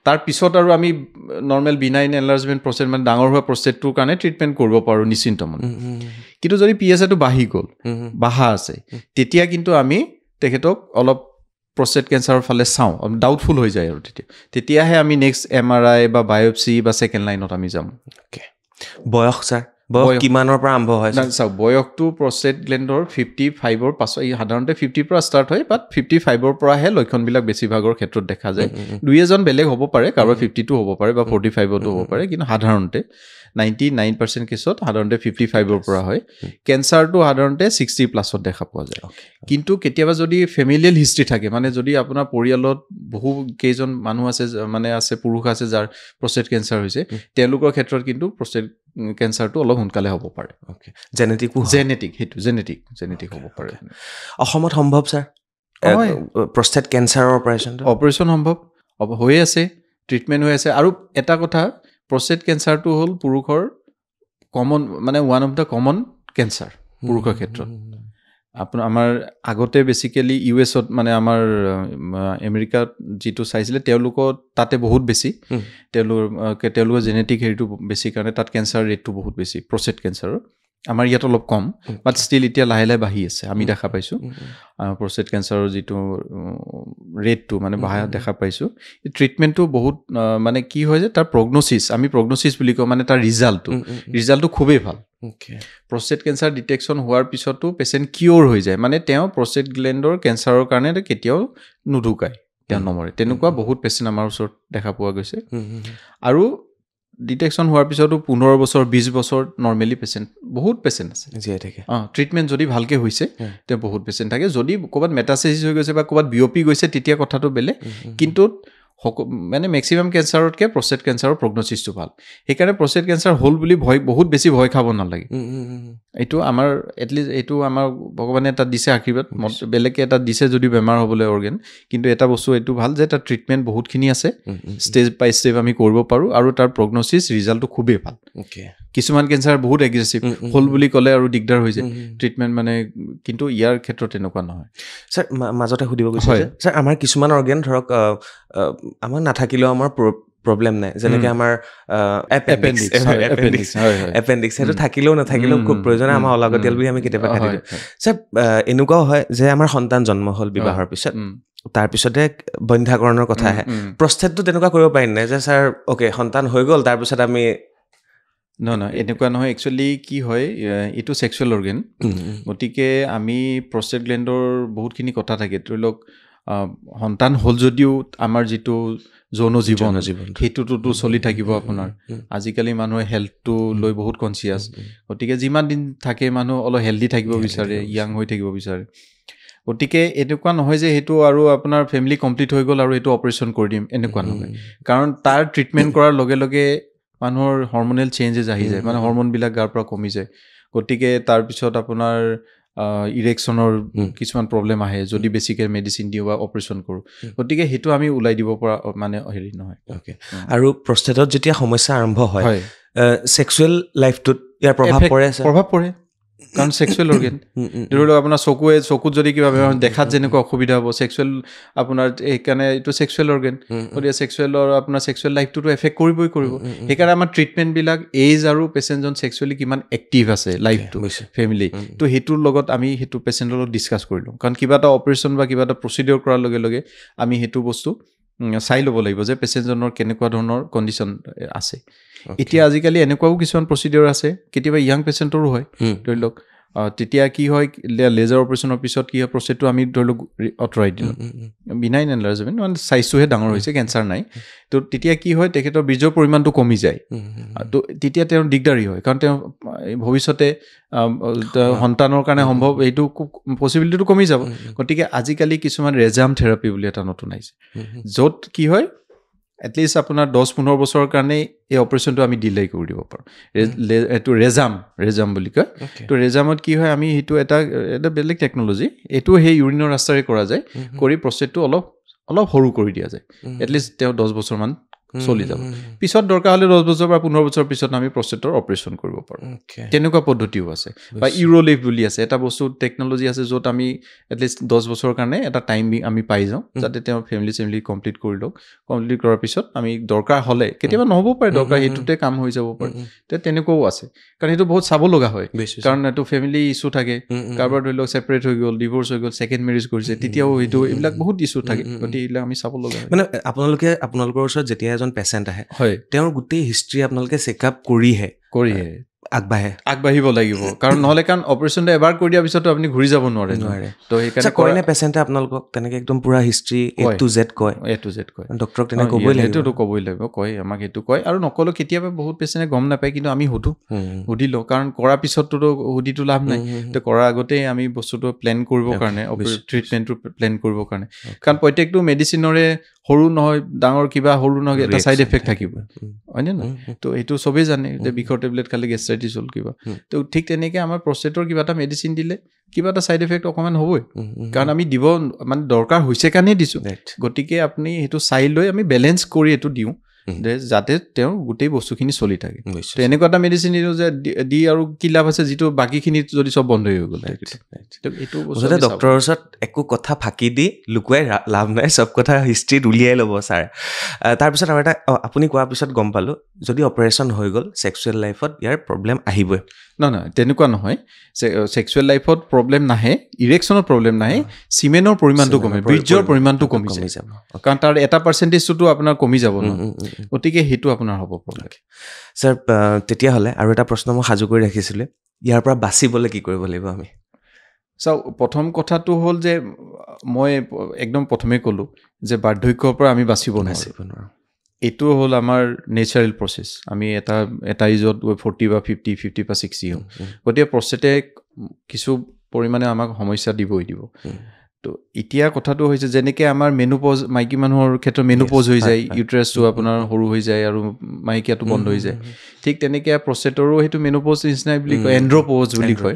তাৰপিছত আৰু আমি নৰ্মেল বিনাইন এনলাৰ্জমেণ্ট প্ৰষ্টেট, মানে ডাঙৰ হোৱা প্ৰষ্টেটটোৰ কাৰণে ট্ৰিটমেণ্ট কৰিব পাৰোঁ নিশ্চিন্ত মনে। কিন্তু যদি PSAটো বাঢ়া আছে, তেতিয়া কিন্তু আমি তেখেতক অলপ প্ৰষ্টেট কেঞ্চাৰৰ ফালে চাওঁ, ডাউটফুল হৈ যায়, আৰু তেতিয়াহে আমি নেক্সট MRI বা বায়'পচি বা ছেকেণ্ড লাইনত আমি যাম। বয়স ছাৰ, বয়স কিমানৰ পৰা আৰম্ভ হয়? চাওক, বয়সটো প্ৰষ্টেট গ্লেণ্ডৰ 55ৰ পাছত, সাধাৰণতে 50ৰ পৰা ষ্টাৰ্ট হয়, বাট 55ৰ পৰাহে লক্ষণবিলাক বেছিভাগৰ ক্ষেত্ৰত দেখা যায়। 2-এজন বেলেগ হ'ব পাৰে, কাৰোবাৰ 52 হ'ব পাৰে বা 45তো হ'ব পাৰে, কিন্তু সাধাৰণতে 99% কেছত সাধাৰণতে 55ৰ পৰা হয়। কেঞ্চাৰটো সাধাৰণতে 60+ দেখা পোৱা যায়। কিন্তু কেতিয়াবা যদি ফেমিলিয়েল হিষ্ট্ৰী থাকে, মানে যদি আপোনাৰ পৰিয়ালত বহু কেইজন মানুহ আছে, মানে পুৰুষ আছে যাৰ প্ৰষ্টেট কেঞ্চাৰ হৈছে, তেওঁলোকৰ ক্ষেত্ৰত কিন্তু প্ৰষ্টেট কেঞ্চাৰটো অলপ সোনকালে হ'ব পাৰে। জেনেটিক হ'ব পাৰে। অসমত সম্ভৱ ছাৰ প্ৰষ্টেট কেঞ্চাৰৰ অপাৰেশ্যন? সম্ভৱ হৈয়ে আছে, ট্ৰিটমেণ্ট হৈ আছে। আৰু এটা কথা, প্ৰষ্টেট কেঞ্চাৰটো হ'ল পুৰুষৰ কমন, মানে one of the common cancer পুৰুষৰ ক্ষেত্ৰত। আমাৰ আগতে বেছিকেলি ইউএছত মানে আমাৰ আমেৰিকাত যিটো চাইছিলে তেওঁলোকৰ তাতে বহুত বেছি তেওঁলোকৰ জেনেটিক হেৰিটো বেছি কাৰণে তাত কেঞ্চাৰ ৰেটটো বহুত বেছি প্ৰষ্টেট কেঞ্চাৰৰ আমাৰ ইয়াত অলপ কম বাট ষ্টিল এতিয়া লাহে লাহে বাঢ়ি আছে আমি দেখা পাইছোঁ প্ৰষ্টেট কেঞ্চাৰৰ যিটো ৰেটটো মানে বঢ়া দেখা পাইছোঁ ট্ৰিটমেণ্টটো বহুত মানে কি হয় যে তাৰ আমি প্ৰগন'চিছ বুলি কওঁ মানে তাৰ ৰিজাল্টটো খুবেই ভাল প্ৰষ্টেট কেঞ্চাৰ ডিটেকশ্যন হোৱাৰ পিছতো পেচেণ্ট কিয়'ৰ হৈ যায় মানে তেওঁ প্ৰষ্টেট গ্লেণ্ডৰ কেঞ্চাৰৰ কাৰণে কেতিয়াও নুঢুকায় তেওঁ নমৰে তেনেকুৱা বহুত পেচেণ্ট আমাৰ ওচৰত দেখা পোৱা গৈছে আৰু ডিটেকশ্যন হোৱাৰ পিছতো 15 বছৰ 20 বছৰ নৰ্মেলি বহুত পেচেণ্ট আছে জীয়াই থাকে ট্ৰিটমেণ্ট যদি ভালকৈ হৈছে তেওঁ বহুত পেচেণ্ট থাকে যদি ক'ৰবাত মেটাষ্টেচিছ হৈ গৈছে বা ক'ৰবাত বিয়পি গৈছে তেতিয়া কথাটো বেলেগ কিন্তু মানে মেক্সিমাম কেঞ্চাৰতকৈ প্ৰষ্টেট কেঞ্চাৰৰ প্ৰগন'চিছটো ভাল সেইকাৰণে প্ৰষ্টেট কেঞ্চাৰ হ'ল বুলি বহুত বেছি ভয় খাব নালাগে এইটো আমাৰ এটলিষ্ট এইটো আমাৰ ভগৱানে এটা দিছে আশীৰ্বাদ বেলেগে এটা দিছে যদি বেমাৰ হ'বলৈ অৰ্গেন কিন্তু এটা বস্তু এইটো ভাল যে তাৰ ট্ৰিটমেণ্ট বহুতখিনি আছে ষ্টেজ বাই ষ্টেপ আমি কৰিব পাৰোঁ আৰু তাৰ প্ৰগন'চিছ ৰিজাল্টটো খুবেই ভাল কিছুমান কেঞ্চাৰ বহুত এগ্ৰেছিভ হ'ল বুলি ক'লে আৰু দিগদাৰ হৈ যায় ট্ৰিটমেণ্ট মানে কিন্তু ইয়াৰ ক্ষেত্ৰত তেনেকুৱা নহয় ছাৰ মাজতে সুধিব গৈছে ছাৰ আমাৰ কিছুমান অৰ্গেন ধৰক আমাৰ নাথাকিলেও আমাৰ প্ৰব্লেম নাই যেনেকৈ আমাৰ এপেণ্ডিক্স সেইটো থাকিলেও নাথাকিলেও খুব প্ৰয়োজন আমাৰ অলাগতিয়াল বুলি আমি কেতিয়াবা কাটি দিওঁ ছাৰ এনেকুৱাও হয় যে আমাৰ সন্তান জন্ম হ'ল বিবাহৰ পিছত তাৰপিছতে বন্ধ্যাকৰণৰ কথা আহে প্ৰষ্টেটটো তেনেকুৱা কৰিব পাৰিম নাই যে ছাৰ অ'কে সন্তান হৈ গ'ল তাৰপিছত আমি নহয় এনেকুৱা নহয় একচুৱেলি কি হয় এইটো ছেক্সুৱেল অৰ্গেন গতিকে আমি প্ৰষ্টেট গ্লেণ্ডৰ বহুতখিনি কথা থাকে ধৰি লওক সন্তান হ'ল যদিও আমাৰ যিটো যৌন জীৱন সেইটোতো চলি থাকিব আপোনাৰ আজিকালি মানুহে হেল্থটো লৈ বহুত কনচিয়াছ গতিকে যিমান দিন থাকে মানুহ অলপ হেল্ডি থাকিব বিচাৰে য়াং হৈ থাকিব বিচাৰে গতিকে এনেকুৱা নহয় যে সেইটো আৰু আপোনাৰ ফেমিলি কমপ্লিট হৈ গ'ল আৰু এইটো অপাৰেশ্যন কৰি দিম এনেকুৱা নহয় কাৰণ তাৰ ট্ৰিটমেণ্ট কৰাৰ লগে লগে মানুহৰ হৰমনেল চেঞ্জেছ আহি যায় মানে হৰমনবিলাক গাৰ পৰা কমি যায় গতিকে তাৰপিছত আপোনাৰ ইৰেকশ্যনৰ কিছুমান প্ৰব্লেম আহে যদি বেছিকৈ মেডিচিন দিওঁ বা অপাৰেশ্যন কৰোঁ গতিকে সেইটো আমি ওলাই দিব পৰা মানে হেৰি নহয় আৰু প্ৰষ্টেটত যেতিয়া সমস্যা আৰম্ভ হয় ছেক্সুৱেল লাইফটোত ইয়াৰ প্ৰভাৱ পৰে কাৰণ ছেক্সুৱেল অৰ্গেন ধৰি লওক আপোনাৰ চকুত যদি কিবা দেখাত যেনেকুৱা অসুবিধা হ'ব ছেক্সুৱেল আপোনাৰ সেইকাৰণে এইটো ছেক্সুৱেল অৰ্গেন গতিকে আপোনাৰ ছেক্সুৱেল লাইফটোতো এফেক্ট কৰিব সেইকাৰণে আমাৰ ট্ৰিটমেণ্টবিলাক এইজ আৰু পেচেণ্টজন ছেক্সুৱেলি কিমান এক্টিভ আছে লাইফটো ফেমিলি তো সেইটোৰ লগত আমি সেইটো পেচেণ্টৰ লগত ডিছকাছ কৰি লওঁ কাৰণ কিবা এটা অপাৰেশ্যন বা কিবা এটা প্ৰচিডিঅ'ৰ কৰাৰ লগে লগে আমি সেইটো বস্তু চাই ল'ব লাগিব যে পেচেণ্টজনৰ কেনেকুৱা ধৰণৰ কণ্ডিশ্যন আছে এতিয়া আজিকালি এনেকুৱাও কিছুমান প্ৰচিডিঅ'ৰ আছে কেতিয়াবা য়াং পেচেণ্টৰো হয় ধৰি লওক তেতিয়া কি হয় লেজাৰ অপাৰেশ্যনৰ পিছত কি হয় প্ৰষ্টেটটো আমি ধৰি লওক আঁতৰাই দিলোঁ বিনাইন এনলাৰ্জমেণ্ট মানে চাইজটোহে ডাঙৰ হৈছে কেঞ্চাৰ নাই তো তেতিয়া কি হয় তেখেতৰ বীৰ্যৰ পৰিমাণটো কমি যায় তো তেতিয়া তেওঁৰ দিগদাৰী হয় কাৰণ তেওঁ ভৱিষ্যতে সন্তানৰ কাৰণে সম্ভৱ এইটো পচিবিলিটিটো কমি যাব গতিকে আজিকালি কিছুমান ৰেজাম থেৰাপি বুলি এটা নতুন আহিছে য'ত কি হয় এটলিষ্ট আপোনাৰ 10-15 বছৰৰ কাৰণে এই অপাৰেশ্যনটো আমি ডিলে কৰি দিব পাৰোঁ এইটো ৰেজাম বুলি কয় তো ৰেজামত কি হয় আমি সেইটো এটা বেলেগ টেকন'লজি এইটো সেই ইউৰিনৰ ৰাস্তাৰে কৰা যায় কৰি প্ৰষ্টেটটো অলপ সৰু কৰি দিয়া যায় এটলিষ্ট তেওঁ 10 বছৰমান চলি যাব পিছত দৰকাৰ হ'লে 10 বছৰ বা 15 বছৰ পিছত আমি প্ৰষ্টেটৰ অপাৰেশ্যন কৰিব পাৰোঁ তেনেকুৱা পদ্ধতিও আছে বা ইউৰোলিভ বুলি আছে এটা বস্তু টেকন'লজি আছে য'ত আমি এটলিষ্ট 10 বছৰৰ কাৰণে এটা টাইম আমি পাই যাওঁ যাতে তেওঁ ফেমিলি কমপ্লিট কৰি লওক কমপ্লিট কৰাৰ পিছত আমি দৰকাৰ হ'লে কেতিয়াবা নহ'ব পাৰে দৰকাৰ সেইটোতে কাম হৈ যাব পাৰে তেনেকুৱাও আছে কাৰণ সেইটো বহুত চাব লগা হয় কাৰণ এইটো ফেমিলি ইছ্যু থাকে কাৰোবাৰ ধৰি লওক ছেপাৰেট হৈ গ'ল ডিভ'ৰ্চ হৈ গ'ল ছেকেণ্ড মেৰেজ কৰিছে তেতিয়াও সেইটো এইবিলাক বহুত ইছ্যু থাকে গতিকে এইবিলাক আমি চাব লগা হয় মানে আপোনালোকৰ ওচৰত যেতিয়া এজন পেচেণ্ট আহে তেওঁৰ গোটেই হিষ্ট্ৰী আপোনালোকে চেকআপ কৰিহে আগবাঢ়িব লাগিব কাৰণ নহ'লে কাৰণ অপাৰেশ্যনটো এবাৰ কৰি দিয়াৰ পিছতো আপুনি ঘূৰি যাব নোৱাৰে তো সেইকাৰণে কয়নে পেচেণ্টে আপোনালোকক তেনেকৈ একদম পুৰা হিষ্ট্ৰী এ টু জেড কয় ডক্টৰক তেনেকৈ ক'বই লাগিব সেইটোতো ক'বই লাগিব কয় আমাক সেইটো কয় আৰু নক'লেও কেতিয়াবা বহুত পেচেণ্টে গম নাপায় কিন্তু আমি সুধি লওঁ কাৰণ কৰাৰ পিছততো সুধিটো লাভ নাই তো কৰাৰ আগতেই আমি বস্তুটো প্লেন কৰিবৰ কাৰণে ট্ৰিটমেণ্টটো প্লেন কৰিবৰ কাৰণে কাৰণ প্ৰত্যেকটো মেডিচিনৰে সৰু নহয় ডাঙৰ কিবা সৰু নহয় এটা ছাইড এফেক্ট থাকিব হয়নে নহয় তো এইটো চবেই জানে যে বিষৰ টেবলেট খালে গেষ্ট্ৰাইটিছ হ'ল কিবা তো ঠিক তেনেকৈ আমাৰ প্ৰষ্টেটৰ কিবা এটা মেডিচিন দিলে কিবা এটা ছাইড এফেক্ট অকণমান হ'বই কাৰণ আমি দিব মানে দৰকাৰ হৈছে কাৰণেই দিছোঁ গতিকে আপুনি সেইটো চাই লৈ আমি বেলেঞ্চ কৰি এইটো দিওঁ যাতে তেওঁৰ গোটেই বস্তুখিনি চলি থাকে তো এনেকুৱা এটা মেডিচিন দিওঁ যে দি আৰু কি লাভ আছে যিটো বাকীখিনি যদি চব বন্ধ হৈ গ'ল এইটো ডক্টৰৰ ওচৰত একো কথা ফাঁকি দি লুকুৱাই লাভ নাই চব কথা হিষ্ট্ৰীত উলিয়াই ল'ব ছাৰ তাৰপিছত আৰু এটা আপুনি কোৱাৰ পিছত গম পালোঁ যদি অপাৰেশ্যন হৈ গ'ল ছেক্সুৱেল লাইফত ইয়াৰ প্ৰব্লেম আহিবই নহয় তেনেকুৱা নহয় ছেক্সুৱেল লাইফত প্ৰব্লেম নাহে ইৰেকশ্যনৰ প্ৰব্লেম নাহে চিমেনৰ পৰিমাণটো কমে বীৰ্যৰ পৰিমাণটো কমি যাব কাৰণ তাৰ এটা পাৰ্চেণ্টেজটোতো আপোনাৰ কমি যাব ন গতিকে সেইটো আপোনাৰ হ'ব প্ৰব্লেম ছাৰ তেতিয়াহ'লে আৰু এটা প্ৰশ্ন মই সাজু কৰি ৰাখিছিলোঁ ইয়াৰ পৰা বাচিবলৈ কি কৰিব লাগিব আমি চাওক প্ৰথম কথাটো হ'ল যে মই একদম প্ৰথমে ক'লোঁ যে বাৰ্ধক্যৰ পৰা আমি বাচিব নোৱাৰোঁ এইটো হ'ল আমাৰ নেচাৰেল প্ৰচেছ আমি এটা ইজত 40 বা 50 বা 60 হওঁ গতিকে প্ৰষ্টেটে কিছু পৰিমাণে আমাক সমস্যা দিবই দিব তো এতিয়া কথাটো হৈছে যেনেকৈ আমাৰ মেনোপজ মাইকী মানুহৰ ক্ষেত্ৰত মেনোপজ হৈ যায় ইউট্ৰেছটো আপোনাৰ সৰু হৈ যায় আৰু মাইকীয়াটো বন্ধ হৈ যায় ঠিক তেনেকৈ প্ৰষ্টেটৰো সেইটো মেনোপজ নিচিনাই বুলি কয় এণ্ড্ৰপ'জ বুলি কয়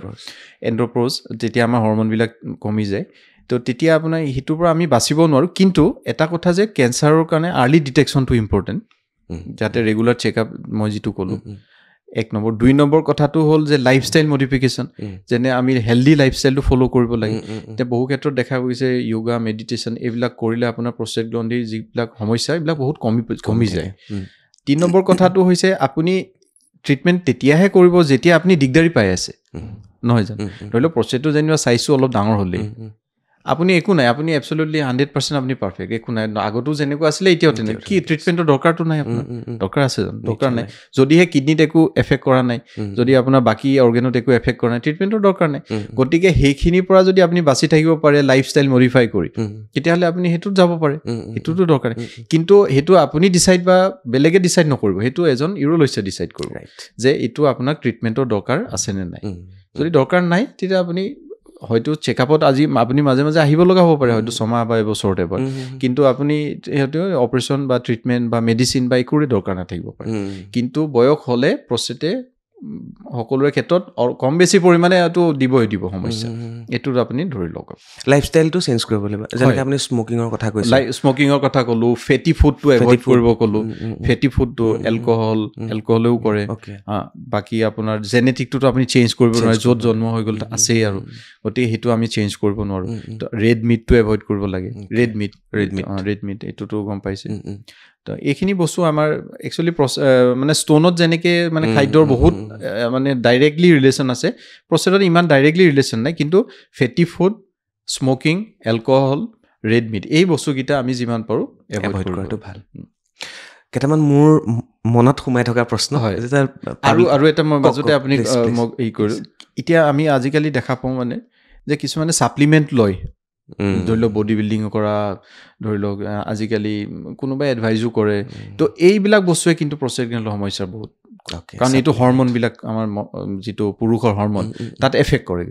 এণ্ড্ৰপ'জ যেতিয়া আমাৰ হৰম'নবিলাক কমি যায় তো তেতিয়া আপোনাৰ সেইটোৰ পৰা আমি বাচিব নোৱাৰোঁ কিন্তু এটা কথা যে কেঞ্চাৰৰ কাৰণে আৰ্লি ডিটেকশ্যনটো ইম্পৰ্টেণ্ট যাতে ৰেগুলাৰ চেকআপ মই যিটো ক'লোঁ 1 নম্বৰ 2 নম্বৰ কথাটো হ'ল যে লাইফষ্টাইল মডিফিকেশ্যন যেনে আমি হেল্ডি লাইফষ্টাইলটো ফ'ল' কৰিব লাগে এতিয়া বহু ক্ষেত্ৰত দেখা গৈছে য়োগা মেডিটেশ্যন এইবিলাক কৰিলে আপোনাৰ প্ৰষ্টেট গ্ৰন্থিৰ যিবিলাক সমস্যা এইবিলাক বহুত কমি যায় 3 নম্বৰ কথাটো হৈছে আপুনি ট্ৰিটমেণ্ট তেতিয়াহে কৰিব যেতিয়া আপুনি দিগদাৰী পাই আছে নহয় জানো ধৰি লওক প্ৰষ্টেটটো যেনিবা চাইজটো অলপ ডাঙৰ হ'লেই আপুনি একো নাই আপুনি এবছলিউটলি 100% আপুনি পাৰফেক্ট একো নাই আগতো যেনেকুৱা আছিলে এতিয়াও তেনেকুৱা কি ট্ৰিটমেণ্টৰ দৰকাৰটো নাই আপোনাৰ দৰকাৰ আছে জানো দৰকাৰ নাই যদিহে কিডনীত একো এফেক্ট কৰা নাই যদি আপোনাৰ বাকী অৰ্গেনত একো এফেক্ট কৰা নাই ট্ৰিটমেণ্টৰ দৰকাৰ নাই গতিকে সেইখিনিৰ পৰা যদি আপুনি বাচি থাকিব পাৰে লাইফষ্টাইল মডিফাই কৰি তেতিয়াহ'লে আপুনি সেইটোত যাব পাৰে সেইটোতো দৰকাৰ নাই কিন্তু সেইটো আপুনি ডিচাইড বা বেলেগে ডিচাইড নকৰিব সেইটো এজন ইউৰ'লজিষ্টে ডিচাইড কৰিব যে এইটো আপোনাক ট্ৰিটমেণ্টৰ দৰকাৰ আছেনে নাই যদি দৰকাৰ নাই তেতিয়া আপুনি হয়তো চেকআপত আজি আপুনি মাজে মাজে আহিব লগা হ'ব পাৰে হয়তো 6 মাহ বা এবছৰত এবাৰ কিন্তু আপুনি সেইটো অপাৰেশ্যন বা ট্ৰিটমেণ্ট বা মেডিচিন বা একোৰে দৰকাৰ নাথাকিব পাৰে কিন্তু বয়স হ'লে প্ৰষ্টেটে সকলোৰে ক্ষেত্ৰত কম বেছি পৰিমাণে এইটো দিব সমস্যা এইটোত আপুনি ধৰি লওক লাইফষ্টাইলটো চেঞ্জ কৰিব লাগিব যেনেকৈ আপুনি স্মকিঙৰ কথা কৈছে স্মকিঙৰ কথা ক'লোঁ ফেটি ফুডটো এভইড কৰিব ক'লোঁ ফেটি ফুডটো এলকহলেও কৰে বাকী আপোনাৰ জেনেটিকটোতো আপুনি চেঞ্জ কৰিব নোৱাৰে য'ত জন্ম হৈ গ'ল আছেই আৰু গতিকে সেইটো আমি চেঞ্জ কৰিব নোৱাৰোঁ ৰেড মিটটো এভইড কৰিব লাগে ৰেড মিট এইটোতো গম পাইছে তো এইখিনি বস্তু আমাৰ একচুৱেলি মানে ষ্ট'নত যেনেকৈ মানে খাদ্যৰ বহুত মানে ডাইৰেক্টলি ৰিলেশ্যন আছে প্ৰষ্টেটত ইমান ডাইৰেক্টলি ৰিলেশ্যন নাই কিন্তু fatty food smoking alcohol red meat এই বস্তুকেইটা আমি যিমান পাৰোঁ এভইড কৰাটো ভাল কেইটামান মোৰ মনত সোমাই থকা প্ৰশ্ন হয় আৰু এটা মই মাজতে আপুনি মোক এই কৰোঁ এতিয়া আমি আজিকালি দেখা পাওঁ মানে যে কিছুমানে ছাপ্লিমেণ্ট লয় ধৰি লওক বডি বিল্ডিং কৰা ধৰি লওক আজিকালি কোনোবাই এডভাইজো কৰে তো এইবিলাক বস্তুৱে কিন্তু প্ৰষ্টেট গ্ৰন্থিৰ সমস্যা বহুত কাৰণ এইটো হৰম'নবিলাক আমাৰ যিটো পুৰুষৰ হৰম'ন তাত এফেক্ট কৰে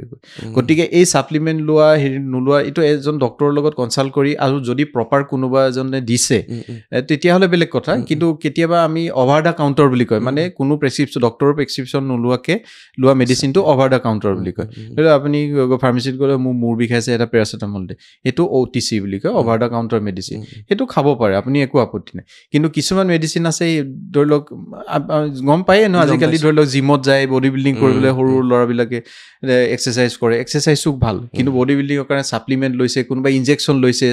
গতিকে এই ছাপ্লিমেণ্ট লোৱা নোলোৱা এইটো এজন ডক্টৰৰ লগত কনচাল্ট কৰি আৰু যদি প্ৰপাৰ কোনোবা এজনে দিছে তেতিয়াহ'লে বেলেগ কথা কিন্তু কেতিয়াবা আমি অভাৰ দ্য কাউণ্টাৰ বুলি কয় মানে কোনো ডক্টৰৰ প্ৰেছক্ৰিপশ্যন নোলোৱাকৈ লোৱা মেডিচিনটো অভাৰ দ্য কাউণ্টাৰ বুলি কয় ধৰি লওক আপুনি ফাৰ্মাচীত গ'লে মোৰ মূৰ বিষাইছে এটা পেৰাচিটামল দিয়ে সেইটো OTC বুলি কয় অভাৰ দ্য কাউণ্টাৰ মেডিচিন সেইটো খাব পাৰে আপুনি একো আপত্তি নাই কিন্তু কিছুমান মেডিচিন আছে ধৰি লওক গম পায়ে ন আজিকালি ধৰি লওক জিমত যায় বডি বিল্ডিং কৰিবলৈ সৰু ল'ৰাবিলাকে এক্সাৰচাইজ কৰে এক্সাৰচাইজো ভাল কিন্তু বডি বিল্ডিঙৰ কাৰণে ছাপ্লিমেণ্ট লৈছে কোনোবা ইনজেকশ্যন লৈছে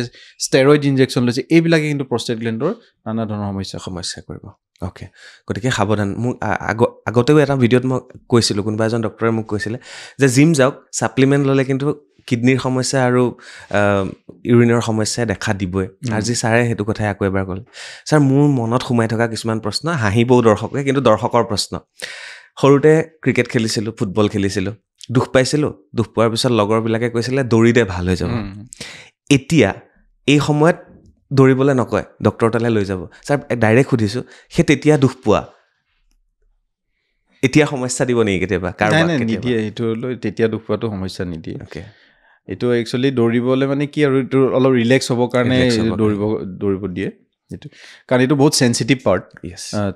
ষ্টেৰইড ইনজেকশ্যন লৈছে এইবিলাকে কিন্তু প্ৰষ্টেট গ্লেণ্ডৰ নানা ধৰণৰ সমস্যা কৰিব অ'কে গতিকে সাৱধান মোক আগতেও এটা ভিডিঅ'ত মই কৈছিলোঁ কোনোবা এজন ডক্টৰে মোক কৈছিলে যে জিম যাওক ছাপ্লিমেণ্ট ল'লে কিন্তু কিডনীৰ সমস্যা আৰু ইউৰিনৰ সমস্যাই দেখা দিবই আজি ছাৰে সেইটো কথাই আকৌ এবাৰ ক'লে ছাৰ মোৰ মনত সোমাই থকা কিছুমান প্ৰশ্ন হাঁহিবও দৰ্শকে কিন্তু দৰ্শকৰ প্ৰশ্ন সৰুতে ক্ৰিকেট খেলিছিলোঁ ফুটবল খেলিছিলোঁ দুখ পাইছিলোঁ দুখ পোৱাৰ পিছত লগৰবিলাকে কৈছিলে দৌৰিলে ভাল হৈ যাব এতিয়া এই সময়ত দৌৰিবলৈ নকয় ডক্টৰ তালৈ লৈ যাব ছাৰ ডাইৰেক্ট সুধিছোঁ সেই তেতিয়া দুখ পোৱা এতিয়া সমস্যা দিব নেকি কেতিয়াবা নিদিয়ে সেইটো তেতিয়া দুখ পোৱাটো সমস্যা নিদিয়ে এইটো একচুৱেলি দৌৰিবলৈ মানে কি আৰু এইটো অলপ ৰিলেক্স হ'বৰ কাৰণে দৌৰিব দিয়ে এইটো কাৰণ এইটো বহুত চেঞ্চিটিভ পাৰ্ট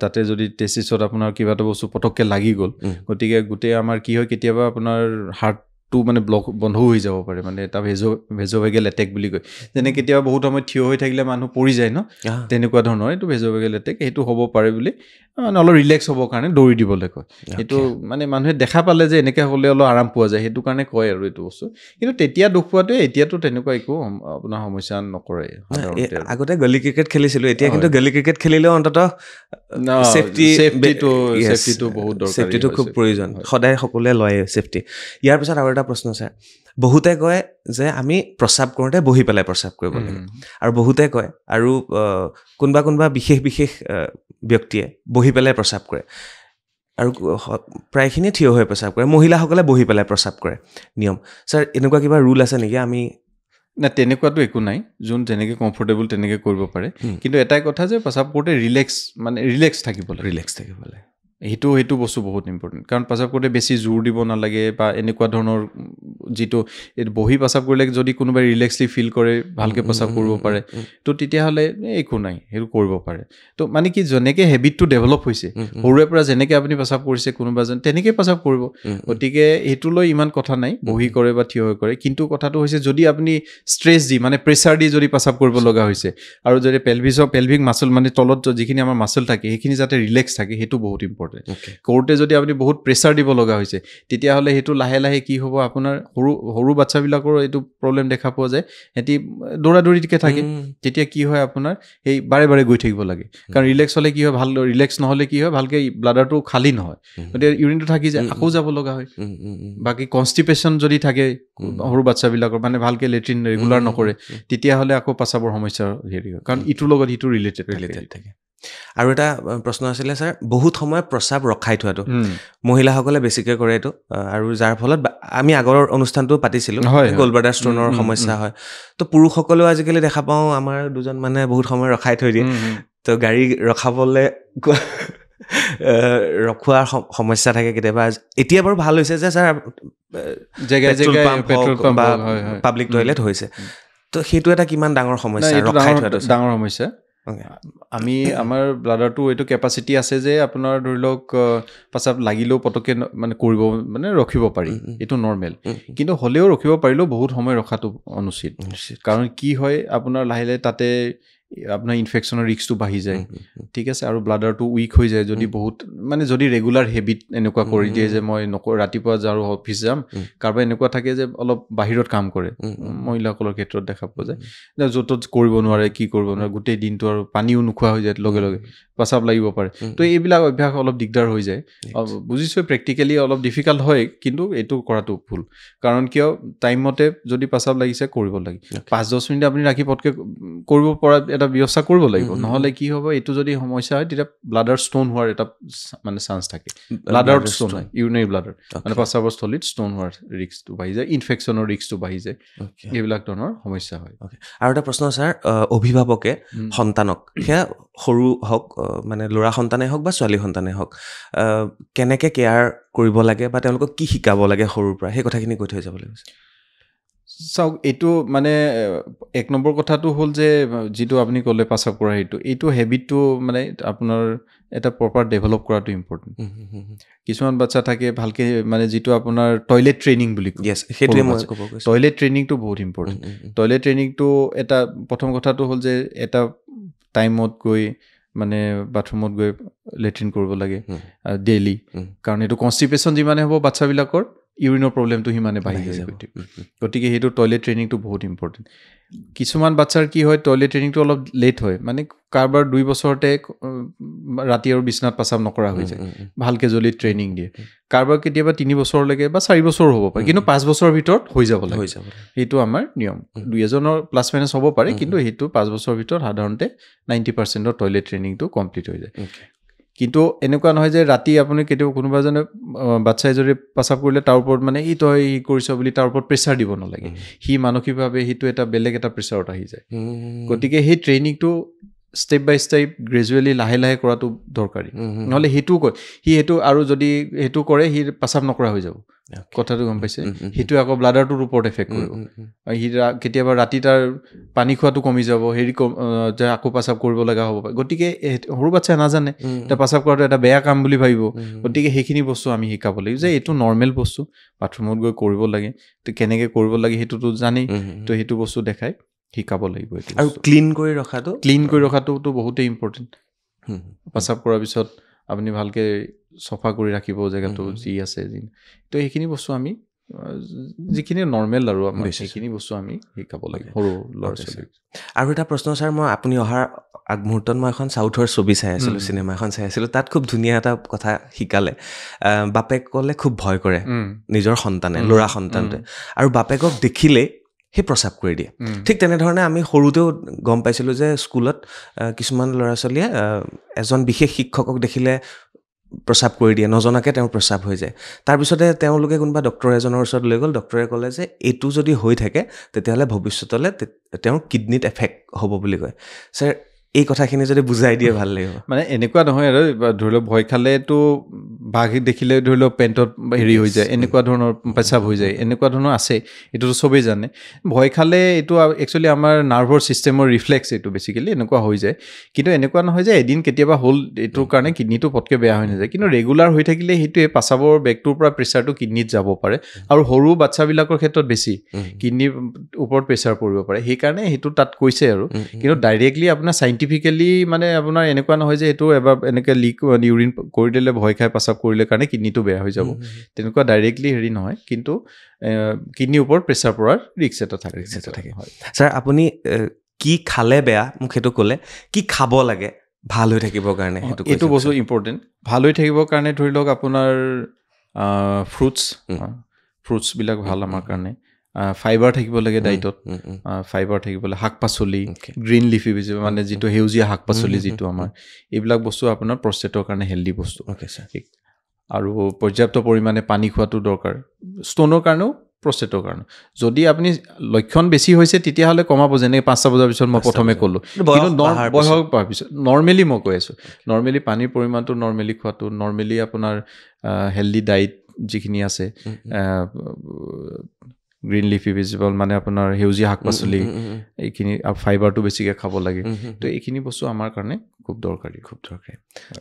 তাতে যদি টেষ্টিছত আপোনাৰ কিবা এটা বস্তু পটককৈ লাগি গ'ল গতিকে গোটেই আমাৰ কি হয় কেতিয়াবা আপোনাৰ হাৰ্ট টো মানে ব্লক বন্ধ হৈ যাব পাৰে মানে এটা ভেজোভেগেল এটেক বুলি কয় যেনে কেতিয়াবা বহুত সময় থিয় হৈ থাকিলে মানুহ পৰি যায় ন তেনেকুৱা ধৰণৰ এইটো ভেজোভেগেল এটেক সেইটো হ'ব পাৰে বুলি মানে অলপ ৰিলেক্স হ'বৰ কাৰণে দৌৰি দিবলৈ কয় সেইটো মানে মানুহে দেখা পালে যে এনেকৈ হ'লে অলপ আৰাম পোৱা যায় সেইটো কাৰণে কয় আৰু এইটো বস্তু কিন্তু তেতিয়া দুখ পোৱাটোৱে এতিয়াতো তেনেকুৱা একো আপোনাৰ সমস্যা নকৰে আগতে গলি ক্ৰিকেট খেলিছিলোঁ এতিয়া কিন্তু গলি ক্ৰিকেট খেলিলেও অন্ততঃ ছেফটিটো বহুত দৰকাৰ ছেফটিটো খুব প্ৰয়োজন সদায় সকলোৱে লয় ছেফটি ইয়াৰ পিছত আৰু এটা প্ৰশ্ন ছাৰ বহুতে কয় যে আমি প্ৰস্ৰাৱ কৰোঁতে বহি পেলাই প্ৰস্ৰাৱ কৰিব লাগে আৰু বহুতে কয় আৰু কোনোবা বিশেষ ব্যক্তিয়ে বহি পেলাই প্ৰস্ৰাৱ কৰে আৰু প্ৰায়খিনি থিয় হৈ প্ৰস্ৰাৱ কৰে মহিলাসকলে বহি পেলাই প্ৰস্ৰাৱ কৰে নিয়ম ছাৰ এনেকুৱা কিবা ৰুল আছে নেকি আমি না তেনেকুৱাতো একো নাই যোন যেনেকৈ কমফৰ্টেবল তেনেকৈ কৰিব পাৰে কিন্তু এটাই কথা যে প্ৰস্ৰাৱ কৰোঁতে ৰিলেক্স থাকিব লাগে সেইটো বস্তু বহুত ইম্পৰ্টেণ্ট কাৰণ প্ৰস্ৰাৱ কৰোঁতে বেছি জোৰ দিব নালাগে বা এনেকুৱা ধৰণৰ যিটো বহি প্ৰস্ৰাৱ কৰিলে যদি কোনোবাই ৰিলেক্সলি ফিল কৰে ভালকৈ প্ৰস্ৰাৱ কৰিব পাৰে তো তেতিয়াহ'লে একো নাই সেইটো কৰিব পাৰে তো মানে কি যেনেকৈ হেবিটটো ডেভেলপ হৈছে সৰুৰে পৰা যেনেকৈ আপুনি প্ৰস্ৰাৱ কৰিছে কোনোবাজন তেনেকৈ প্ৰস্ৰাৱ কৰিব গতিকে সেইটোলৈ ইমান কথা নাই বহি কৰে বা থিয় হৈ কৰে কিন্তু কথাটো হৈছে যদি আপুনি ষ্ট্ৰেছ দি মানে প্ৰেছাৰ দি যদি প্ৰস্ৰাৱ কৰিব লগা হৈছে আৰু যদি পেলভিক মাচল মানে তলত যিখিনি আমাৰ মাচল থাকে সেইখিনি যাতে ৰিলেক্স থাকে সেইটো বহুত ইম্পৰ্টেণ্ট কৰোঁতে যদি আপুনি বহুত প্ৰেছাৰ দিব লগা হৈছে তেতিয়াহ'লে সেইটো লাহে লাহে কি হ'ব আপোনাৰ সৰু বাচ্চাবিলাকৰ এইটো প্ৰব্লেম দেখা পোৱা যায় সিহঁতি দৌৰাদৌৰিকৈ থাকে তেতিয়া কি হয় আপোনাৰ সেই বাৰে গৈ থাকিব লাগে কাৰণ ৰিলেক্স হ'লে কি হয় ভাল ৰিলেক্স নহ'লে কি হয় ভালকৈ ব্লাডাৰটো খালী নহয় গতিকে ইউৰিনটো থাকি যায় আকৌ যাব লগা হয় বাকী কনষ্টিপেশ্যন যদি থাকে সৰু বাচ্চাবিলাকৰ মানে ভালকৈ লেট্ৰিন ৰেগুলাৰ নকৰে তেতিয়াহ'লে আকৌ প্ৰস্ৰাৱৰ সমস্যাৰ হেৰি হয় কাৰণ ইটোৰ লগত সিটো ৰিলেটেড থাকে আৰু এটা প্ৰশ্ন আছিলে ছাৰ বহুত সময় প্ৰস্ৰাৱ ৰখাই থোৱাটো মহিলাসকলে বেছিকৈ কৰে এইটো আৰু যাৰ ফলত আমি আগৰ অনুষ্ঠানটো পাতিছিলোঁ গ'লব্লাডাৰ ষ্ট'নৰ সমস্যা হয় তো পুৰুষসকলেও আজিকালি দেখা পাওঁ আমাৰ দুজন মানে বহুত সময় ৰখাই থৈ দিয়ে তো গাড়ী ৰখাবলৈ ৰখোৱাৰ সমস্যা থাকে কেতিয়াবা এতিয়া বাৰু ভাল হৈছে যে ছাৰ পেট্ৰল পাম্প বা পাব্লিক টয়লেট হৈছে তো সেইটো এটা কিমান ডাঙৰ সমস্যা ৰখাই থোৱাটো ডাঙৰ সমস্যা আমাৰ ব্লাডাৰটো এইটো কেপাচিটি আছে যে আপোনাৰ ধৰি লওক প্ৰস্ৰাৱ লাগিলেও পটককৈ মানে কৰিব মানে ৰখিব পাৰি এইটো নৰ্মেল কিন্তু হ'লেও ৰখিব পাৰিলেও বহুত সময় ৰখাটো অনুচিত কাৰণ কি হয় আপোনাৰ লাহে লাহে তাতে আপোনাৰ ইনফেকশ্যনৰ ৰিস্কটো বাঢ়ি যায় ঠিক আছে আৰু ব্লাডাৰটো উইক হৈ যায় যদি বহুত মানে যদি ৰেগুলাৰ হেবিট এনেকুৱা কৰি দিয়ে যে মই ৰাতিপুৱা যাওঁ অফিচ যাম কাৰোবাৰ এনেকুৱা থাকে যে অলপ বাহিৰত কাম কৰে মহিলাসকলৰ ক্ষেত্ৰত দেখা পোৱা যায় য'ত ত'ত কৰিব নোৱাৰে কি কৰিব নোৱাৰে গোটেই দিনটো আৰু পানীও নোখোৱা হৈ যায় লগে প্ৰস্ৰাৱ লাগিব পাৰে তো এইবিলাক অভ্যাস অলপ দিগদাৰ হৈ যায় বুজিছোঁ প্ৰেক্টিকেলি অলপ ডিফিকাল্ট হয় কিন্তু এইটো কৰাটো ভুল কাৰণ কিয় টাইমমতে যদি প্ৰস্ৰাৱ লাগিছে কৰিব লাগে 5-10 মিনিট আপুনি ৰাখি পটকৈ কৰিব পৰা এটা ব্যৱস্থা কৰিব লাগিব নহ'লে কি হ'ব এইটো যদি সমস্যা হয় তেতিয়া ব্লাডাৰ ষ্ট'ন হোৱাৰ এটা মানে চান্স থাকে ব্লাডাৰ ষ্ট'ন হয় ইউৰিনাৰী ব্লাডাৰ মানে প্ৰস্ৰাৱৰ স্থলীত ষ্ট'ন হোৱাৰ ৰিস্কটো বাঢ়ি যায় ইনফেকশ্যনৰ ৰিস্কটো বাঢ়ি যায় এইবিলাক ধৰণৰ সমস্যা হয় আৰু এটা প্ৰশ্ন ছাৰ অভিভাৱকে সন্তানক সেয়া সৰু হওক মানে ল'ৰা সন্তানেই হওক বা ছোৱালী সন্তানেই হওক কেনেকৈ কেয়াৰ কৰিব লাগে বা তেওঁলোকক কি শিকাব লাগে সৰুৰ পৰা সেই কথাখিনি কৈ থৈ যাব লাগিব চাওক এইটো মানে 1 নম্বৰ কথাটো হ'ল যে যিটো আপুনি ক'লে প্ৰস্ৰাৱ কৰা এইটো হেবিটটো মানে আপোনাৰ এটা প্ৰপাৰ ডেভেলপ কৰাটো ইম্পৰ্টেণ্ট কিছুমান বাচ্চা থাকে ভালকৈ মানে যিটো আপোনাৰ টয়লেট ট্ৰেইনিং বুলি কয় সেইটোৱে মই ক'ব গৈছোঁ টয়লেট ট্ৰেইনিংটো বহুত ইম্পৰ্টেণ্ট টয়লেট ট্ৰেইনিংটো এটা প্ৰথম কথাটো হ'ল যে এটা টাইমত গৈ মানে বাথৰুমত গৈ লেট্ৰিন কৰিব লাগে ডেইলি কাৰণ এইটো কনষ্টিপেশ্যন যিমানে হ'ব বাচ্চাবিলাকৰ ইউৰিনৰ প্ৰব্লেমটো সিমানে বাঢ়ি যায় গতিকে সেইটো টয়লেট ট্ৰেইনিংটো বহুত ইম্পৰ্টেণ্ট কিছুমান বাচ্চাৰ কি হয় টয়লেট ট্ৰেইনিংটো অলপ লেট হয় মানে কাৰোবাৰ 2 বছৰতে ৰাতি আৰু বিচনাত প্ৰস্ৰাৱ নকৰা হৈ যায় ভালকৈ যদি ট্ৰেইনিং দিয়ে কাৰোবাৰ কেতিয়াবা 3 বছৰলৈকে বা 4 বছৰ হ'ব পাৰে কিন্তু 5 বছৰৰ ভিতৰত হৈ যাব লাগে সেইটো আমাৰ নিয়ম 2-এজনৰ প্লাছ মাইনাছ হ'ব পাৰে কিন্তু সেইটো 5 বছৰৰ ভিতৰত সাধাৰণতে 90% টয়লেট ট্ৰেইনিংটো কমপ্লিট হৈ যায় কিন্তু এনেকুৱা নহয় যে ৰাতি আপুনি কেতিয়াবা কোনোবা এজনে বাচ্চাই যদি প্ৰস্ৰাৱ কৰিলে তাৰ ওপৰত মানে তই কৰিছ বুলি তাৰ ওপৰত প্ৰেছাৰ দিব নালাগে সি মানসিকভাৱে সেইটো এটা বেলেগ এটা প্ৰেছাৰত আহি যায় গতিকে সেই ট্ৰেইনিংটো ষ্টেপ বাই ষ্টেপ গ্ৰেজুৱেলি লাহে লাহে কৰাটো দৰকাৰী নহ'লে সেইটোও কয় সি সেইটো আৰু যদি সেইটো কৰে সি প্ৰস্ৰাৱ নকৰা হৈ যাব কথাটো গম পাইছে সেইটো আকৌ ব্লাডাৰটোৰ ওপৰত এফেক্ট কৰিব সি কেতিয়াবা ৰাতি তাৰ পানী খোৱাটো কমি যাব যে আকৌ পেচাব কৰিব লগা হ'ব পাৰে গতিকে সৰু বাচ্চাই নাজানে এতিয়া পেচাব কৰাটো এটা বেয়া কাম বুলি ভাবিব গতিকে সেইখিনি বস্তু আমি শিকাব লাগিব যে এইটো নৰ্মেল বস্তু বাথৰুমত গৈ কৰিব লাগে তো কেনেকৈ কৰিব লাগে সেইটোতো জানেই তো সেইটো বস্তু দেখাই শিকাব লাগিব আৰু ক্লিন কৰি ৰখাটোতো বহুতেই ইম্পৰ্টেণ্ট পেচাব কৰাৰ পিছত আপুনি ভালকৈ চফা কৰি ৰাখিব জেগাটো যি আছে তো সেইখিনি বস্তু আমি যিখিনি নৰ্মেল আৰু আমাৰ সেইখিনি বস্তু আমি শিকাব লাগে সৰু ল'ৰা ছোৱালীক আৰু এটা প্ৰশ্ন ছাৰ মই আপুনি অহাৰ আগমুহূৰ্তত মই এখন চাউথৰ ছবি চাই আছিলোঁ চিনেমা এখন চাই আছিলোঁ তাত খুব ধুনীয়া এটা কথা শিকালে বাপেকলে খুব ভয় কৰে নিজৰ সন্তানে ল'ৰা সন্তানটোৱে আৰু বাপেকক দেখিলেই সেই প্ৰস্ৰাৱ কৰি দিয়ে ঠিক তেনেধৰণে আমি সৰুতেও গম পাইছিলোঁ যে স্কুলত কিছুমান ল'ৰা ছোৱালীয়ে এজন বিশেষ শিক্ষকক দেখিলে প্ৰস্ৰাৱ কৰি দিয়ে নজনাকৈ তেওঁৰ প্ৰস্ৰাৱ হৈ যায় তাৰপিছতে তেওঁলোকে কোনোবা ডক্তৰ এজনৰ ওচৰত লৈ গ'ল ডক্তৰে ক'লে যে এইটো যদি হৈ থাকে তেতিয়াহ'লে ভৱিষ্যতলৈ তেওঁৰ কিডনীত এফেক্ট হ'ব বুলি কয় ছাৰ এই কথাখিনি যদি বুজাই দিয়ে ভাল লাগিব মানে এনেকুৱা নহয় আৰু ধৰি লওক ভয় খালেতো বাঘ দেখিলে ধৰি লওক পেণ্টত হেৰি হৈ যায় এনেকুৱা ধৰণৰ পেচাব হৈ যায় এনেকুৱা ধৰণৰ আছে এইটোতো চবেই জানে ভয় খালে এইটো একচুৱেলি আমাৰ নাৰ্ভৰ ছিষ্টেমৰ ৰিফ্লেক্স এইটো বেছিকেলি এনেকুৱা হৈ যায় কিন্তু এনেকুৱা নহয় যে এদিন কেতিয়াবা হ'ল এইটোৰ কাৰণে কিডনীটো পটকৈ বেয়া হৈ নাযায় কিন্তু ৰেগুলাৰ হৈ থাকিলে সেইটোৱে পেচাবৰ বেগটোৰ পৰা প্ৰেছাৰটো কিডনীত যাব পাৰে আৰু সৰু বাচ্চাবিলাকৰ ক্ষেত্ৰত বেছি কিডনীৰ ওপৰত প্ৰেছাৰ পৰিব পাৰে সেইকাৰণে সেইটো তাত কৈছে আৰু কিন্তু ডাইৰেক্টলি আপোনাৰ চাইণ্টিফিকেলি মানে আপোনাৰ এনেকুৱা নহয় যে এইটো এবাৰ এনেকৈ লিক ইউৰিন কৰি দিলে ভয় খাই পেচাব কৰিলে কাৰণে কিডনীটো বেয়া হৈ যাব তেনেকুৱা ডাইৰেক্টলি হেৰি নহয় কিন্তু কিডনীৰ ওপৰত প্ৰেছাৰ পৰাৰ ৰিস্ক এটা থাকে হয় ছাৰ আপুনি কি খালে বেয়া মোক সেইটো ক'লে কি খাব লাগে ভাল হৈ থাকিবৰ কাৰণে এইটো বস্তু ইম্পৰ্টেণ্ট ভাল হৈ থাকিবৰ কাৰণে ধৰি লওক আপোনাৰ ফ্ৰুটছবিলাক ভাল আমাৰ কাৰণে ফাইবাৰ থাকিব লাগে ডাইটত ফাইবাৰ থাকিব লাগে শাক পাচলি গ্ৰীণ লিফি ভেজিটেবল মানে যিটো সেউজীয়া শাক পাচলি যিটো আমাৰ এইবিলাক বস্তু আপোনাৰ প্ৰষ্টেটৰ কাৰণে হেল্ডি বস্তু আৰু পৰ্যাপ্ত পৰিমাণে পানী খোৱাটো দৰকাৰ ষ্ট'নৰ কাৰণেও প্ৰষ্টেটৰ কাৰণে যদি আপুনি লক্ষণ বেছি হৈছে তেতিয়াহ'লে কমাব যেনেকৈ 5টা বজাৰ পিছত মই প্ৰথমে ক'লোঁ কিন্তু বয়স হোৱাৰ পিছত নৰ্মেলি মই কৈ আছোঁ নৰ্মেলি পানীৰ পৰিমাণটো নৰ্মেলি খোৱাটো নৰ্মেলি আপোনাৰ হেল্ডি ডাইট যিখিনি আছে গ্ৰীণ লিফি ভেজিটেবল মানে আপোনাৰ সেউজীয়া শাক পাচলি এইখিনি আৰু ফাইবাৰটো বেছিকৈ খাব লাগে তো এইখিনি বস্তু আমাৰ কাৰণে খুব দৰকাৰী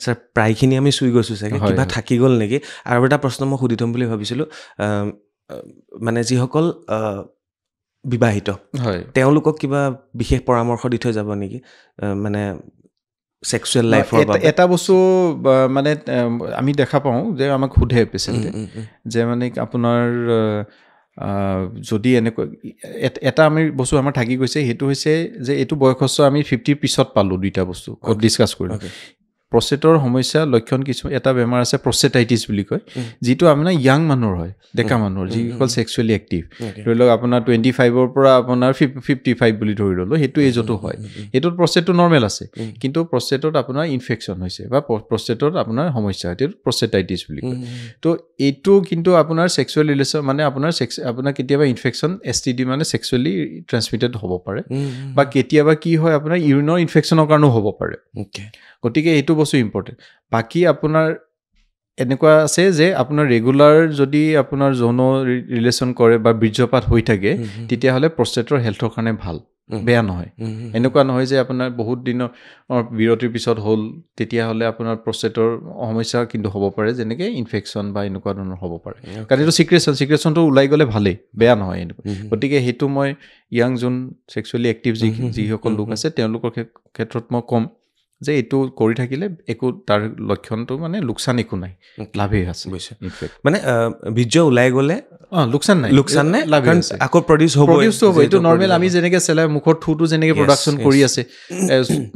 ছাৰ প্ৰায়খিনি আমি চুই গৈছোঁ চাগে কিবা থাকি গ'ল নেকি আৰু এটা প্ৰশ্ন মই সুধি থ'ম বুলি ভাবিছিলোঁ মানে যিসকল বিবাহিত হয় তেওঁলোকক কিবা বিশেষ পৰামৰ্শ দি থৈ যাব নেকি মানে ছেক্সুৱেল লাইফৰ এটা বস্তু মানে আমি দেখা পাওঁ যে আমাক সোধে পেচেণ্টে যে মানে আপোনাৰ যদি এনেকুৱা এটা আমি বস্তু আমাৰ থাকি গৈছে সেইটো হৈছে যে এইটো বয়সস্থ আমি 50 পিছত পালোঁ দুইটা বস্তু ডিছকাছ কৰিলোঁ প্ৰষ্টেটৰ সমস্যা লক্ষণ কিছু এটা বেমাৰ আছে প্ৰষ্টেটাইটিছ বুলি কয় যিটো আপোনাৰ য়াং মানুহৰ হয় ডেকা মানুহৰ যিসকল ছেক্সুৱেলি এক্টিভ ধৰি লওক আপোনাৰ 25ৰ পৰা আপোনাৰ 55 বুলি ধৰি ল'লোঁ সেইটো এজতো হয় সেইটোত প্ৰষ্টেটটো নৰ্মেল আছে কিন্তু প্ৰষ্টেটত আপোনাৰ ইনফেকশ্যন হৈছে বা প্ৰষ্টেটত আপোনাৰ সমস্যা হয় এইটো প্ৰষ্টেটাইটিছ বুলি কয় তো এইটো কিন্তু আপোনাৰ ছেক্সুৱেল ৰিলেশ্যন মানে আপোনাৰ কেতিয়াবা ইনফেকশ্যন STD মানে ছেক্সুৱেলি ট্ৰান্সমিটেড হ'ব পাৰে বা কেতিয়াবা কি হয় আপোনাৰ ইউৰিনৰ ইনফেকশ্যনৰ কাৰণেও হ'ব পাৰে গতিকে এইটো বস্তু ইম্পৰ্টেণ্ট বাকী আপোনাৰ এনেকুৱা আছে যে আপোনাৰ ৰেগুলাৰ যদি আপোনাৰ যৌন ৰিলেশ্যন কৰে বা বীৰ্যপাত হৈ থাকে তেতিয়াহ'লে প্ৰষ্টেটৰ হেল্থৰ কাৰণে ভাল বেয়া নহয় এনেকুৱা নহয় যে আপোনাৰ বহুত দিনৰ বিৰতিৰ পিছত হ'ল তেতিয়াহ'লে আপোনাৰ প্ৰষ্টেটৰ সমস্যা কিন্তু হ'ব পাৰে যেনেকৈ ইনফেকশ্যন বা এনেকুৱা ধৰণৰ হ'ব পাৰে কাৰণ এইটো ছিক্ৰেশ্যনটো ওলাই গ'লে ভালেই বেয়া নহয় এনেকুৱা গতিকে সেইটো মই য়াং যোন ছেক্সুৱেলি এক্টিভ যিসকল লোক আছে তেওঁলোকৰ ক্ষেত্ৰত মই ক'ম যে এইটো কৰি থাকিলে একো তাৰ লক্ষণটো মানে লোকচান একো নাই লাভেই আছে মানে বীৰ্য ওলাই গ'লে লোকচান নাই কাৰণ আকৌ প্ৰডিউচ হ'ব এইটো নৰ্মেল আমি যেনেকৈ চেলাই মুখৰ থুটো যেনেকৈ প্ৰডাকশ্যন কৰি আছে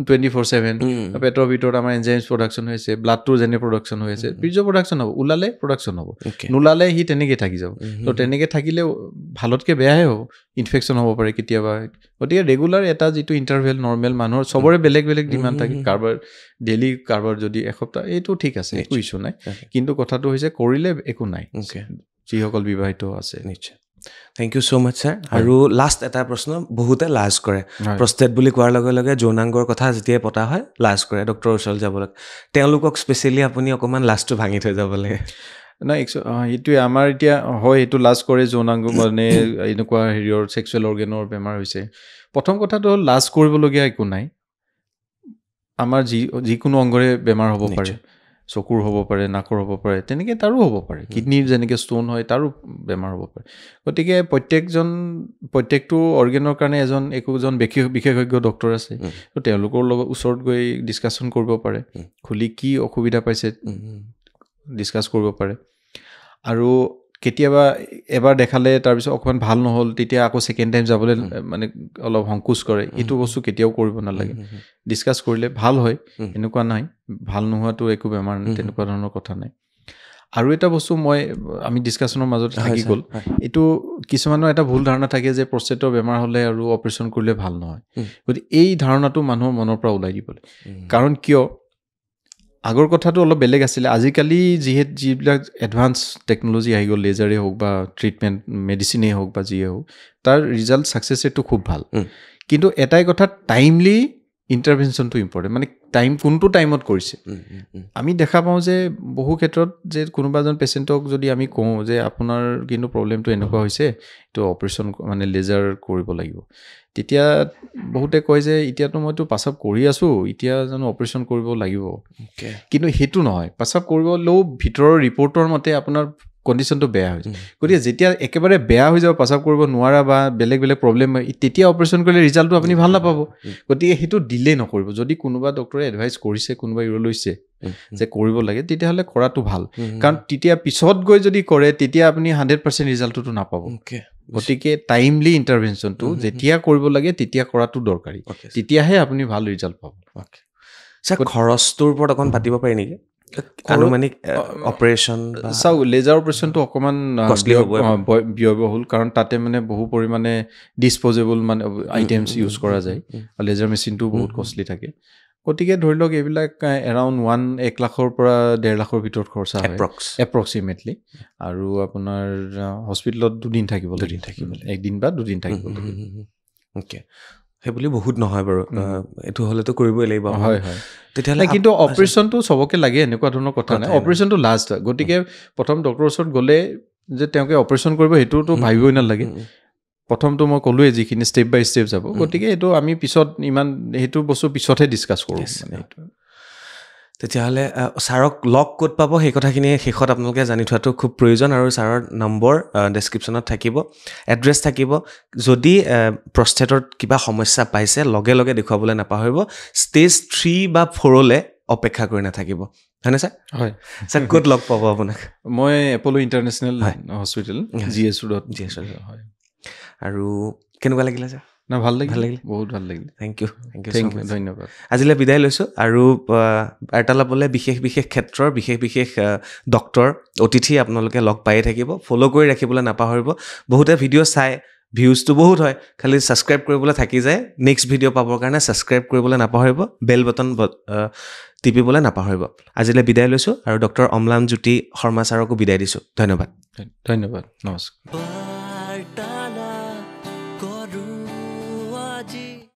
24/7 পেটৰ ভিতৰত আমাৰ এনজাইমছ প্ৰডাকশ্যন হৈছে ব্লাডটোৰ যেনে প্ৰডাকশ্যন হৈ আছে বীৰ্য প্ৰডাকশ্যন হ'ব ওলালে প্ৰডাকশ্যন হ'ব নোলালে সি তেনেকৈ থাকি যাব তো তেনেকৈ থাকিলে ভালতকৈ বেয়াহে হ'ব ইনফেকশ্যন হ'ব পাৰে কেতিয়াবা গতিকে ৰেগুলাৰ এটা যিটো ইণ্টাৰভেল নৰ্মেল মানুহৰ চবৰে বেলেগ বেলেগ ডিমাণ্ড থাকে কাৰোবাৰ ডেইলি কাৰোবাৰ যদি এসপ্তাহ এইটো ঠিক আছে একো ইছ্যু নাই কিন্তু কথাটো হৈছে কৰিলে একো নাই যিসকল বিবাহিত আছে নিশ্চয় thank you so' much sir আৰু লাষ্ট এটা প্ৰশ্ন বহুতে লাজ কৰে প্ৰষ্টেট বুলি কোৱাৰ লগে লগে যৌনাংগৰ কথা যেতিয়াই পতা হয় লাজ কৰে ডক্টৰৰ ওচৰলৈ যাব লাগে তেওঁলোকক স্পেচিয়েলি আপুনি অকণমান লাজটো ভাঙি থৈ যাব লাগে নাই এইটোৱে আমাৰ এতিয়া হয় এইটো লাজ কৰে যৌনাংগ মানে এনেকুৱা হেৰিয়ৰ ছেক্সুৱেল অৰ্গেনৰ বেমাৰ হৈছে প্ৰথম কথাটো হ'ল লাজ কৰিবলগীয়া একো নাই আমাৰ যিকোনো অংগৰে বেমাৰ হ'ব পাৰে চকুৰ হ'ব পাৰে নাকৰ হ'ব পাৰে তেনেকৈ তাৰো হ'ব পাৰে কিডনীৰ যেনেকৈ ষ্টোন হয় তাৰো বেমাৰ হ'ব পাৰে গতিকে প্ৰত্যেকটো অৰ্গেনৰ কাৰণে একোজন বিশেষজ্ঞ ডক্টৰ আছে তো তেওঁলোকৰ লগত ওচৰত গৈ ডিছকাশ্যন কৰিব পাৰে খুলি কি অসুবিধা পাইছে ডিছকাছ কৰিব পাৰে আৰু কেতিয়াবা এবাৰ দেখালে তাৰপিছত অকণমান ভাল নহ'ল তেতিয়া আকৌ ছেকেণ্ড টাইম যাবলৈ মানে অলপ সংকোচ কৰে এইটো বস্তু কেতিয়াও কৰিব নালাগে ডিছকাছ কৰিলে ভাল হয় এনেকুৱা নাই ভাল নোহোৱাটো একো বেমাৰ তেনেকুৱা ধৰণৰ কথা নাই আৰু এটা বস্তু আমি ডিছকাশ্যনৰ মাজতে থাকি গ'ল এইটো কিছুমানৰ এটা ভুল ধাৰণা থাকে যে প্ৰষ্টেটৰ বেমাৰ হ'লে আৰু অপাৰেশ্যন কৰিলে ভাল নহয় গতিকে এই ধাৰণাটো মানুহৰ মনৰ পৰা ওলাই দিবলৈ কাৰণ কিয় আগৰ কথাটো অলপ বেলেগ আছিলে আজিকালি যিবিলাক এডভান্স টেকন'লজি আহি গ'ল লেজাৰেই হওক বা ট্ৰিটমেণ্ট মেডিচিনেই হওক বা যিয়ে হওক তাৰ ৰিজাল্ট ছাকচেছ ৰেটটো খুব ভাল কিন্তু এটাই কথা টাইমলি ইণ্টাৰভেনশ্যনটো ইম্পৰ্টেণ্ট মানে কোনটো টাইমত কৰিছে আমি দেখা পাওঁ যে বহু ক্ষেত্ৰত যে কোনোবা এজন পেচেণ্টক যদি আমি কওঁ যে আপোনাৰ কিন্তু প্ৰব্লেমটো এনেকুৱা হৈছে এইটো অপাৰেশ্যন মানে লেজাৰ কৰিব লাগিব তেতিয়া বহুতে কয় যে এতিয়াতো মইতো পাচাব কৰি আছোঁ এতিয়া জানো অপাৰেশ্যন কৰিব লাগিব কিন্তু সেইটো নহয় পাচাব কৰিবলৈও ভিতৰৰ ৰিপৰ্টৰ মতে আপোনাৰ কণ্ডিশ্যনটো বেয়া হৈ যায় গতিকে যেতিয়া একেবাৰে বেয়া হৈ যাব পাচাব কৰিব নোৱাৰা বা বেলেগ প্ৰব্লেম হয় তেতিয়া অপাৰেশ্যন কৰিলে ৰিজাল্টটো আপুনি ভাল নাপাব গতিকে সেইটো ডিলে নকৰিব যদি কোনোবা ডক্টৰে এডভাইচ কৰিছে কোনোবা লৈছে যে কৰিব লাগে তেতিয়াহ'লে কৰাটো ভাল কাৰণ তেতিয়া পিছত গৈ যদি কৰে তেতিয়া আপুনি 100% ৰিজাল্টটো নাপাব গতিকে টাইমলি ইণ্টাৰভেনশ্যনটো যেতিয়া কৰিব লাগে তেতিয়া কৰাটো দৰকাৰী তেতিয়াহে আপুনি ভাল ৰিজাল্ট পাব খৰচটোৰ ওপৰত অকণ পাতিব পাৰি নেকি আনুমানিক অপাৰেশ্যন চাওক লেজাৰ অপাৰেশ্যনটো অকণমান ব্যয়বহুল কাৰণ তাতে মানে বহু পৰিমাণে ডিছপ'জেবল মানে আইটেমছ ইউজ কৰা যায় আৰু লেজাৰ মেচিনটোও বহুত কষ্টলি থাকে গতিকে ধৰি লওক এইবিলাক এৰাউণ্ড 1 লাখৰ পৰা 1.5 লাখৰ ভিতৰত খৰচা হয় এপ্ৰক্সিমেটলি আৰু আপোনাৰ হস্পিটেলত 2 দিন থাকিব একদিন বা 2 দিন থাকিব অ'কে সেইবুলি বহুত নহয় বাৰু এইটো হ'লেতো কৰিবই লাগিব হয় তেতিয়াহ'লে কিন্তু অপাৰেশ্যনটো চবকে লাগে এনেকুৱা ধৰণৰ কথা নাই অপাৰেশ্যনটো লাষ্ট হয় গতিকে প্ৰথম ডক্টৰৰ ওচৰত গ'লে যে তেওঁকে অপাৰেশ্যন কৰিব সেইটোতো ভাবিবই নালাগে প্ৰথমটো মই ক'লোৱে যিখিনি ষ্টেপ বাই ষ্টেপ যাব গতিকে এইটো আমি পিছত সেইটো বস্তু পিছতহে ডিছকাছ কৰোঁ তেতিয়াহ'লে ছাৰক লগ ক'ত পাব সেই কথাখিনি শেষত আপোনালোকে জানি থোৱাটো খুব প্ৰয়োজন আৰু ছাৰৰ নম্বৰ ডেছক্ৰিপশ্যনত থাকিব এড্ৰেছ থাকিব যদি প্ৰষ্টেটৰ কিবা সমস্যা পাইছে লগে লগে দেখুৱাবলৈ নাপাহৰিব ষ্টেজ 3 বা 4লৈ অপেক্ষা কৰি নাথাকিব হয়নে ছাৰ হয় ছাৰ ক'ত লগ পাব আপোনাক মই এপ'ল' ইণ্টাৰনেশ্যনেল হস্পিটেল GS ৰোডত হয় আৰু কেনেকুৱা লাগিলে ছাৰ ভাল লাগিলে বহুত ভাল লাগিলে থেংক ইউ ধন্যবাদ আজিলৈ বিদায় লৈছোঁ আৰু বাৰ্তালাপলৈ বিশেষ ক্ষেত্ৰৰ বিশেষ ডক্টৰ অতিথি আপোনালোকে লগ পায়ে থাকিব ফ'ল' কৰি ৰাখিবলৈ নাপাহৰিব বহুতে ভিডিঅ' চায় ভিউজটো বহুত হয় খালি ছাবস্ক্ৰাইব কৰিবলৈ থাকি যায় নেক্সট ভিডিঅ' পাবৰ কাৰণে ছাবস্ক্ৰাইব কৰিবলৈ নাপাহৰিব বেল বটন টিপিবলৈ নাপাহৰিব আজিলৈ বিদায় লৈছোঁ আৰু ডক্টৰ অম্লান জ্যোতি শৰ্মা ছাৰকো বিদায় দিছোঁ ধন্যবাদ নমস্কাৰ